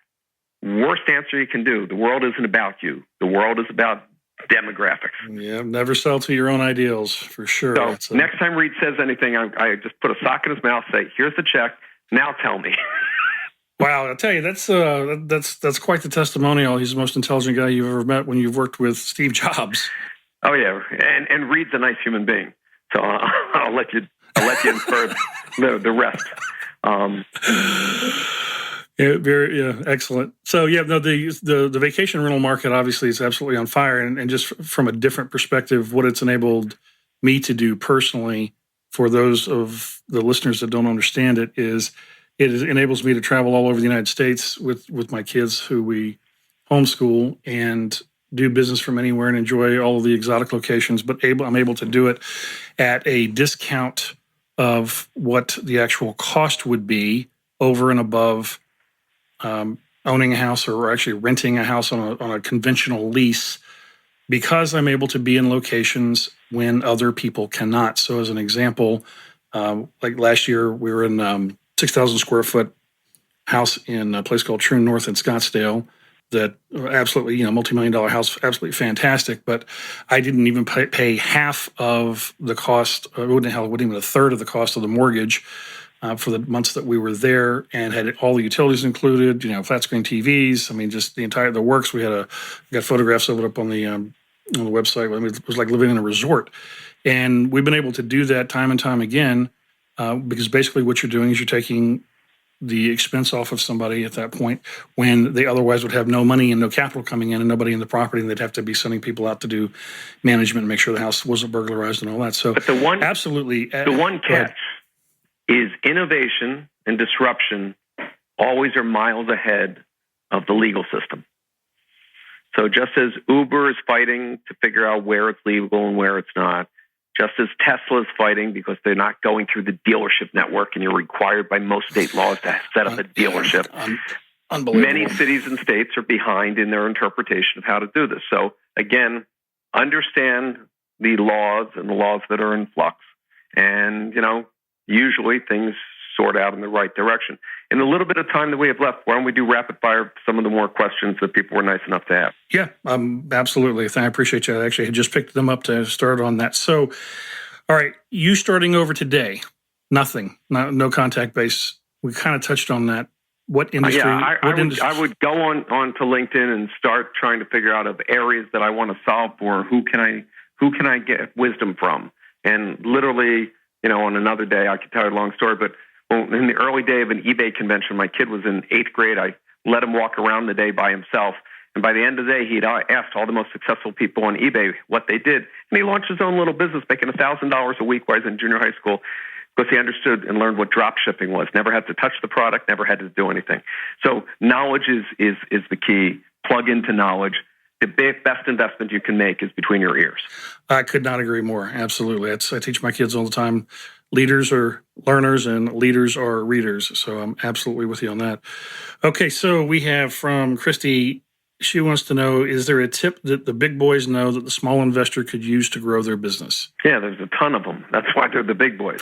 Worst answer you can do. The world isn't about you. The world is about demographics. Yeah, never sell to your own ideals, for sure. So next time Reid says anything, I just put a sock in his mouth, say, here's the check, now tell me. Wow, I'll tell you, that's quite the testimonial. He's the most intelligent guy you've ever met when you've worked with Steve Jobs. Oh yeah, and Reid's a nice human being. So I'll let you infer the rest. Yeah, excellent. So the vacation rental market obviously is absolutely on fire, and just from a different perspective, what it's enabled me to do personally, for those of the listeners that don't understand it, is it enables me to travel all over the United States with my kids who we homeschool and do business from anywhere and enjoy all of the exotic locations, but I'm able to do it at a discount of what the actual cost would be over and above owning a house or actually renting a house on a conventional lease, because I'm able to be in locations when other people cannot. So as an example, like last year we were in 6,000 square foot house in a place called True North in Scottsdale. That absolutely, multi-million-dollar house, absolutely fantastic. But I didn't even pay half of the cost. It wouldn't even a third of the cost of the mortgage for the months that we were there, and had all the utilities included. Flat screen TVs. I mean, just the works. We got photographs of it up on the website. I mean, it was like living in a resort, and we've been able to do that time and time again because basically what you're doing is you're taking the expense off of somebody at that point when they otherwise would have no money and no capital coming in and nobody in the property, and they'd have to be sending people out to do management and make sure the house wasn't burglarized and all that. So, but the one catch is innovation and disruption always are miles ahead of the legal system. So just as Uber is fighting to figure out where it's legal and where it's not, just as Tesla is fighting because they're not going through the dealership network and you're required by most state laws to set up a dealership. Unbelievable. Many cities and states are behind in their interpretation of how to do this. So again, understand the laws and the laws that are in flux. And, usually things sort out in the right direction. In the little bit of time that we have left, why don't we do rapid fire, some of the more questions that people were nice enough to have? Yeah, absolutely. I appreciate you. I actually had just picked them up to start on that. So, all right, you starting over today, nothing, no contact base. We kind of touched on that. What industry? I would go on to LinkedIn and start trying to figure out of areas that I want to solve for. Who can I get wisdom from? And literally, on another day, I could tell you a long story, but in the early day of an eBay convention, my kid was in 8th grade. I let him walk around the day by himself. And by the end of the day, he'd asked all the most successful people on eBay what they did. And he launched his own little business, making $1,000 a week while he was in junior high school, because he understood and learned what drop shipping was. Never had to touch the product, never had to do anything. So knowledge is the key. Plug into knowledge. the best investment you can make is between your ears. I could not agree more. Absolutely. I teach my kids all the time. Leaders are learners and leaders are readers. So I'm absolutely with you on that. Okay, so we have from Christy. She wants to know, is there a tip that the big boys know that the small investor could use to grow their business? Yeah, there's a ton of them. That's why they're the big boys.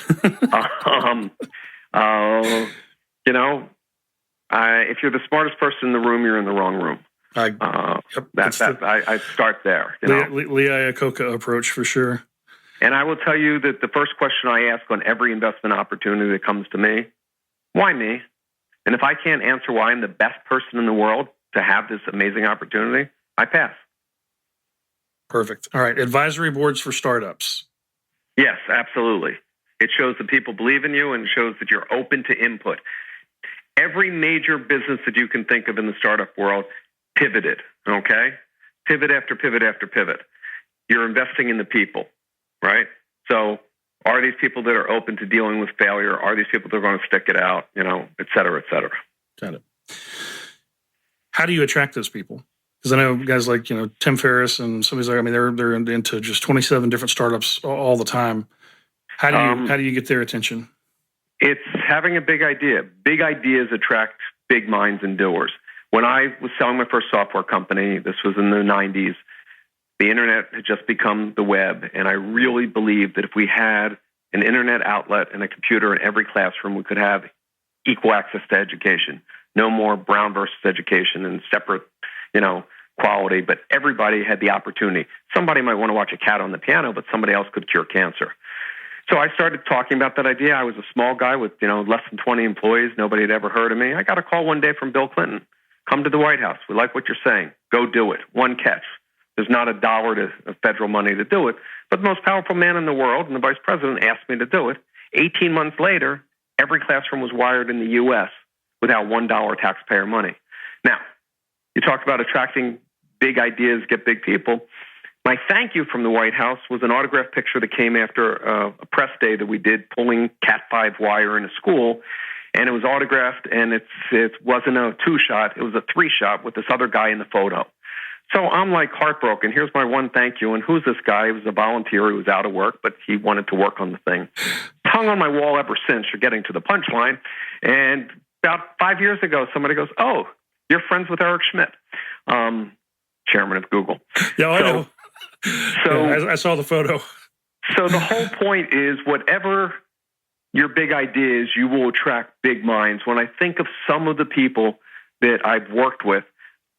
If you're the smartest person in the room, you're in the wrong room. I start there. Lee Iacocca approach for sure. And I will tell you that the first question I ask on every investment opportunity that comes to me, why me? And if I can't answer why I'm the best person in the world to have this amazing opportunity, I pass. Perfect. All right. Advisory boards for startups. Yes, absolutely. It shows that people believe in you and shows that you're open to input. Every major business that you can think of in the startup world pivoted, okay? Pivot after pivot after pivot. You're investing in the people, right? So are these people that are open to dealing with failure? Are these people that are going to stick it out, et cetera, et cetera? Got it. How do you attract those people? Because I know guys like, Tim Ferriss and some of these, they're into just 27 different startups all the time. How do you get their attention? It's having a big idea. Big ideas attract big minds and doers. When I was selling my first software company, this was in the 90s, the internet had just become the web. And I really believed that if we had an internet outlet and a computer in every classroom, we could have equal access to education. No more Brown versus education and separate, quality, but everybody had the opportunity. Somebody might want to watch a cat on the piano, but somebody else could cure cancer. So I started talking about that idea. I was a small guy with, less than 20 employees. Nobody had ever heard of me. I got a call one day from Bill Clinton. Come to the White House. We like what you're saying. Go do it. One catch. There's not $1 of federal money to do it. But the most powerful man in the world, and the vice president, asked me to do it. 18 months later, every classroom was wired in the U.S. without $1 taxpayer money. Now, you talk about attracting big ideas, get big people. My thank you from the White House was an autographed picture that came after a press day that we did pulling Cat5 wire in a school. And it was autographed, and it wasn't a 2-shot. It was a 3-shot with this other guy in the photo. So I'm like heartbroken. Here's my one thank you. And who's this guy? He was a volunteer. He was out of work, but he wanted to work on the thing. It's hung on my wall ever since. You're getting to the punchline. And about 5 years ago, somebody goes, "Oh, you're friends with Eric Schmidt, chairman of Google." Yeah, I know. So I saw the photo. So the whole point is, whatever your big idea is, you will attract big minds. When I think of some of the people that I've worked with,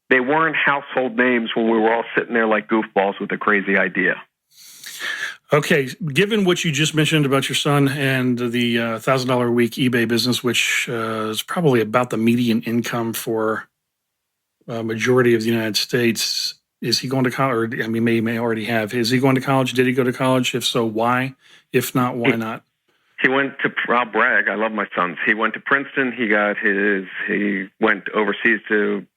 they weren't household names when we were all sitting there like goofballs with a crazy idea. Okay, given what you just mentioned about your son and the $1,000 a week eBay business, which is probably about the median income for a majority of the United States, is he going to college? Or, may already have. Is he going to college? Did he go to college? If so, why? If not, why not? He went to, I'll brag, I love my sons. He went to Princeton. He went overseas to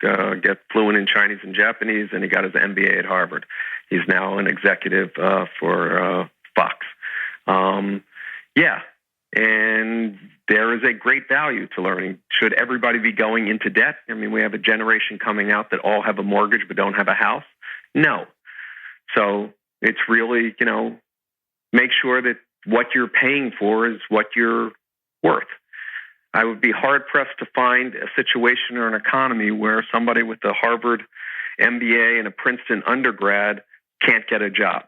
get fluent in Chinese and Japanese, and he got his MBA at Harvard. He's now an executive for Fox. And there is a great value to learning. Should everybody be going into debt? We have a generation coming out that all have a mortgage but don't have a house. No. So it's really, make sure that what you're paying for is what you're worth. I would be hard-pressed to find a situation or an economy where somebody with a Harvard MBA and a Princeton undergrad can't get a job.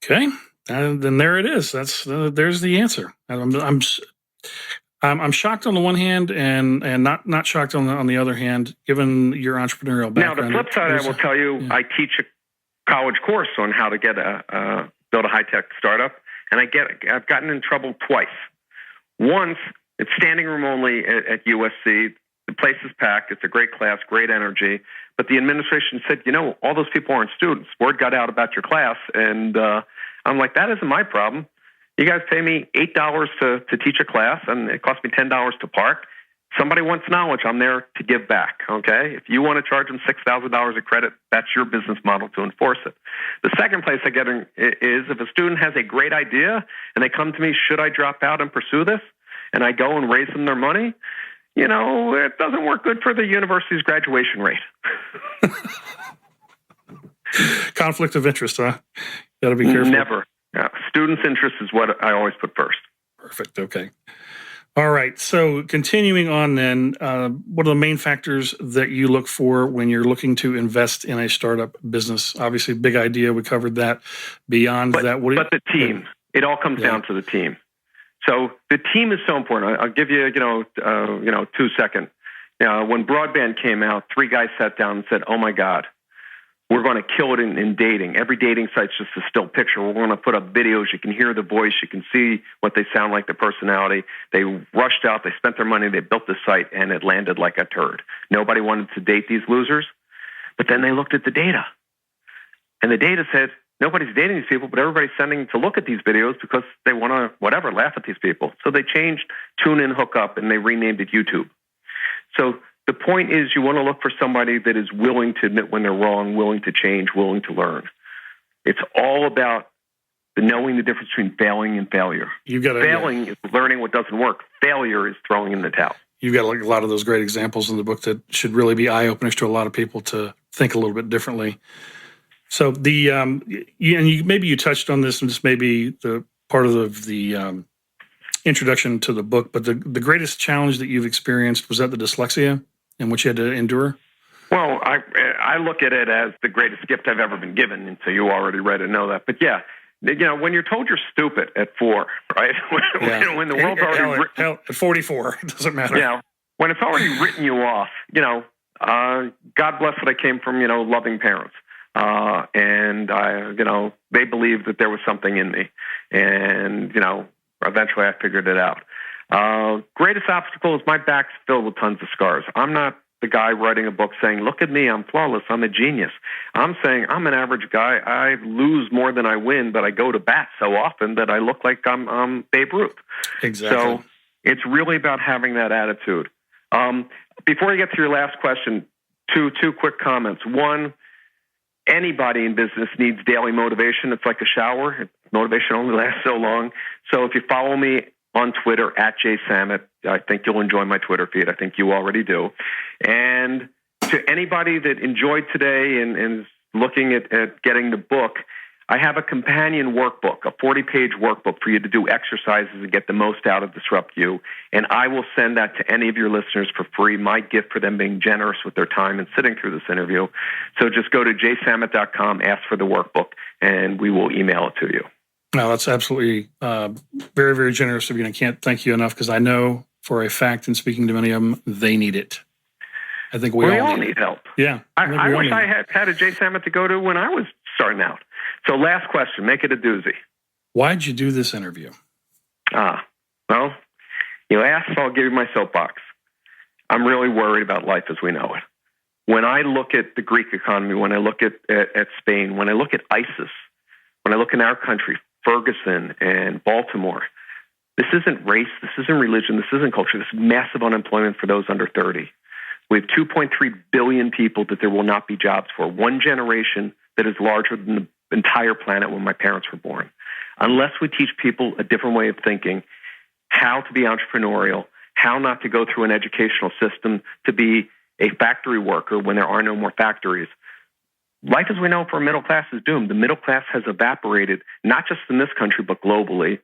Okay, then there it is. There's the answer. I'm shocked on the one hand, and not shocked on the other hand, given your entrepreneurial background. Now, the flip side, I will tell you, I teach a college course on how to get build a high-tech startup, and I've gotten in trouble twice. Once, it's standing room only at USC. The place is packed. It's a great class, great energy. But the administration said, all those people aren't students. Word got out about your class, and I'm like, that isn't my problem. You guys pay me $8 to teach a class, and it costs me $10 to park. Somebody wants knowledge. I'm there to give back, okay? If you want to charge them $6,000 of credit, that's your business model to enforce it. The second place I get in is if a student has a great idea and they come to me, should I drop out and pursue this? And I go and raise them their money. it doesn't work good for the university's graduation rate. Conflict of interest, huh? Got to be careful. Never. Students' interest is what I always put first. Perfect. Okay. All right. So continuing on then, what are the main factors that you look for when you're looking to invest in a startup business? Obviously, big idea. We covered that. Beyond that, but the team. It all comes down to the team. So the team is so important. I'll give you, 2 seconds. When broadband came out, 3 guys sat down and said, "Oh my God, we're going to kill it in dating. Every dating site's just a still picture. We're going to put up videos. You can hear the voice. You can see what they sound like, their personality." They rushed out. They spent their money. They built the site, and it landed like a turd. Nobody wanted to date these losers. But then they looked at the data, and the data said, nobody's dating these people, but everybody's sending to look at these videos because they want to, laugh at these people. So they changed Tune In, Hook Up, and they renamed it YouTube. So the point is you want to look for somebody that is willing to admit when they're wrong, willing to change, willing to learn. It's all about knowing the difference between failing and failure. Failing is learning what doesn't work. Failure is throwing in the towel. You've got a lot of those great examples in the book that should really be eye-openers to a lot of people to think a little bit differently. So maybe you touched on this, and this may be the part of the introduction to the book, but the greatest challenge that you've experienced, was that the dyslexia and what you had to endure? Well, I look at it as the greatest gift I've ever been given, and so you already read and know that. But yeah, when you're told you're stupid at 4, right? When the world's already at 44, it doesn't matter. When it's already written you off, God bless that I came from loving parents. And they believed that there was something in me, and eventually I figured it out. Greatest obstacle is my back's filled with tons of scars. I'm not the guy writing a book saying, "Look at me, I'm flawless, I'm a genius." I'm saying I'm an average guy. I lose more than I win, but I go to bat so often that I look like I'm Babe Ruth. Exactly. So it's really about having that attitude. Before I get to your last question, two quick comments. One, anybody in business needs daily motivation. It's like a shower. Motivation only lasts so long. So if you follow me on Twitter @JSamit, I think you'll enjoy my Twitter feed. I think you already do. And to anybody that enjoyed today and is looking at getting the book, I have a companion workbook, a 40-page workbook for you to do exercises and get the most out of Disrupt You. And I will send that to any of your listeners for free, my gift for them being generous with their time and sitting through this interview. So just go to jsamit.com, ask for the workbook, and we will email it to you. No, that's absolutely very, very generous of you. And I can't thank you enough, because I know for a fact, in speaking to many of them, they need it. I think we all need help. Yeah. I wish I had a J Samit to go to when I was starting out. So last question, make it a doozy. Why'd you do this interview? Well, you asked, so I'll give you my soapbox. I'm really worried about life as we know it. When I look at the Greek economy, when I look at Spain, when I look at ISIS, when I look in our country, Ferguson and Baltimore, this isn't race, this isn't religion, this isn't culture, this is massive unemployment for those under 30. We have 2.3 billion people that there will not be jobs for. One generation that is larger than the entire planet when my parents were born. Unless we teach people a different way of thinking, how to be entrepreneurial, how not to go through an educational system to be a factory worker when there are no more factories, life as we know for a middle class is doomed. The middle class has evaporated, not just in this country, but globally.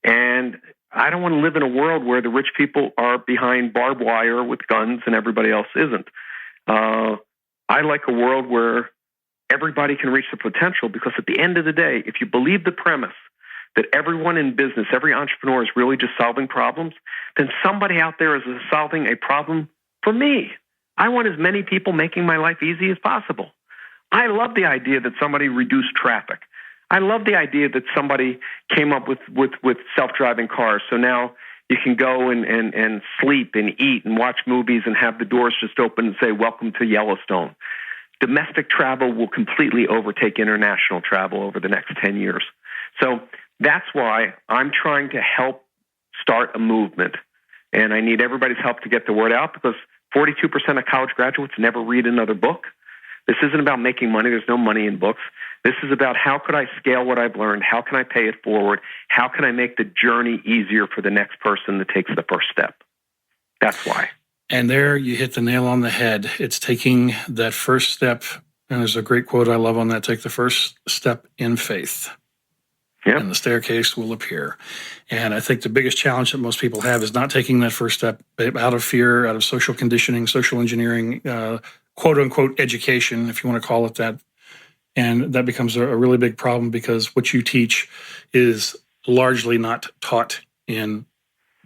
And I don't want to live in a world where the rich people are behind barbed wire with guns and everybody else isn't. I like a world where everybody can reach their potential, because at the end of the day, if you believe the premise that everyone in business, every entrepreneur is really just solving problems, then somebody out there is solving a problem for me. I want as many people making my life easy as possible. I love the idea that somebody reduced traffic. I love the idea that somebody came up with self-driving cars. So now you can go and sleep and eat and watch movies and have the doors just open and say, "Welcome to Yellowstone." Domestic travel will completely overtake international travel over the next 10 years. So that's why I'm trying to help start a movement. And I need everybody's help to get the word out, because 42% of college graduates never read another book. This isn't about making money. There's no money in books. This is about how could I scale what I've learned? How can I pay it forward? How can I make the journey easier for the next person that takes the first step? That's why. And there you hit the nail on the head. It's taking that first step. And there's a great quote I love on that. Take the first step in faith. Yep. And the staircase will appear. And I think the biggest challenge that most people have is not taking that first step out of fear, out of social conditioning, social engineering, quote unquote education, if you want to call it that. And that becomes a really big problem because what you teach is largely not taught in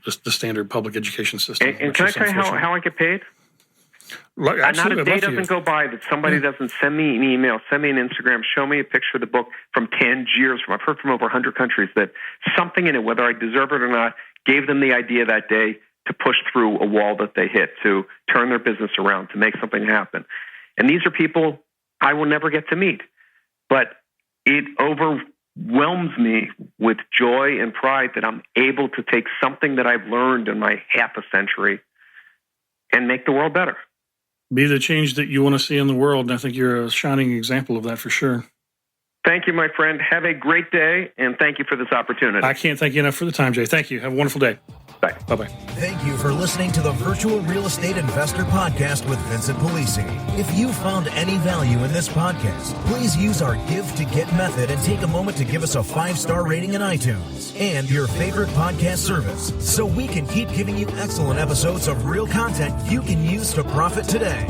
the standard public education system. And can I tell you how I get paid? Absolutely, not a day doesn't go by that somebody doesn't send me an email, send me an Instagram, show me a picture of the book from Tangiers. I've heard from over 100 countries that something in it, whether I deserve it or not, gave them the idea that day to push through a wall that they hit, to turn their business around, to make something happen. And these are people I will never get to meet. But it overwhelms me with joy and pride that I'm able to take something that I've learned in my half a century and make the world better. Be the change that you want to see in the world. And I think you're a shining example of that for sure. Thank you, my friend. Have a great day, and thank you for this opportunity. I can't thank you enough for the time, Jay. Thank you. Have a wonderful day. Bye. Bye-bye. Thank you for listening to the Virtual Real Estate Investor Podcast with Vincent Polisi. If you found any value in this podcast, please use our Give to Get method and take a moment to give us a 5-star rating in iTunes and your favorite podcast service so we can keep giving you excellent episodes of real content you can use to profit today.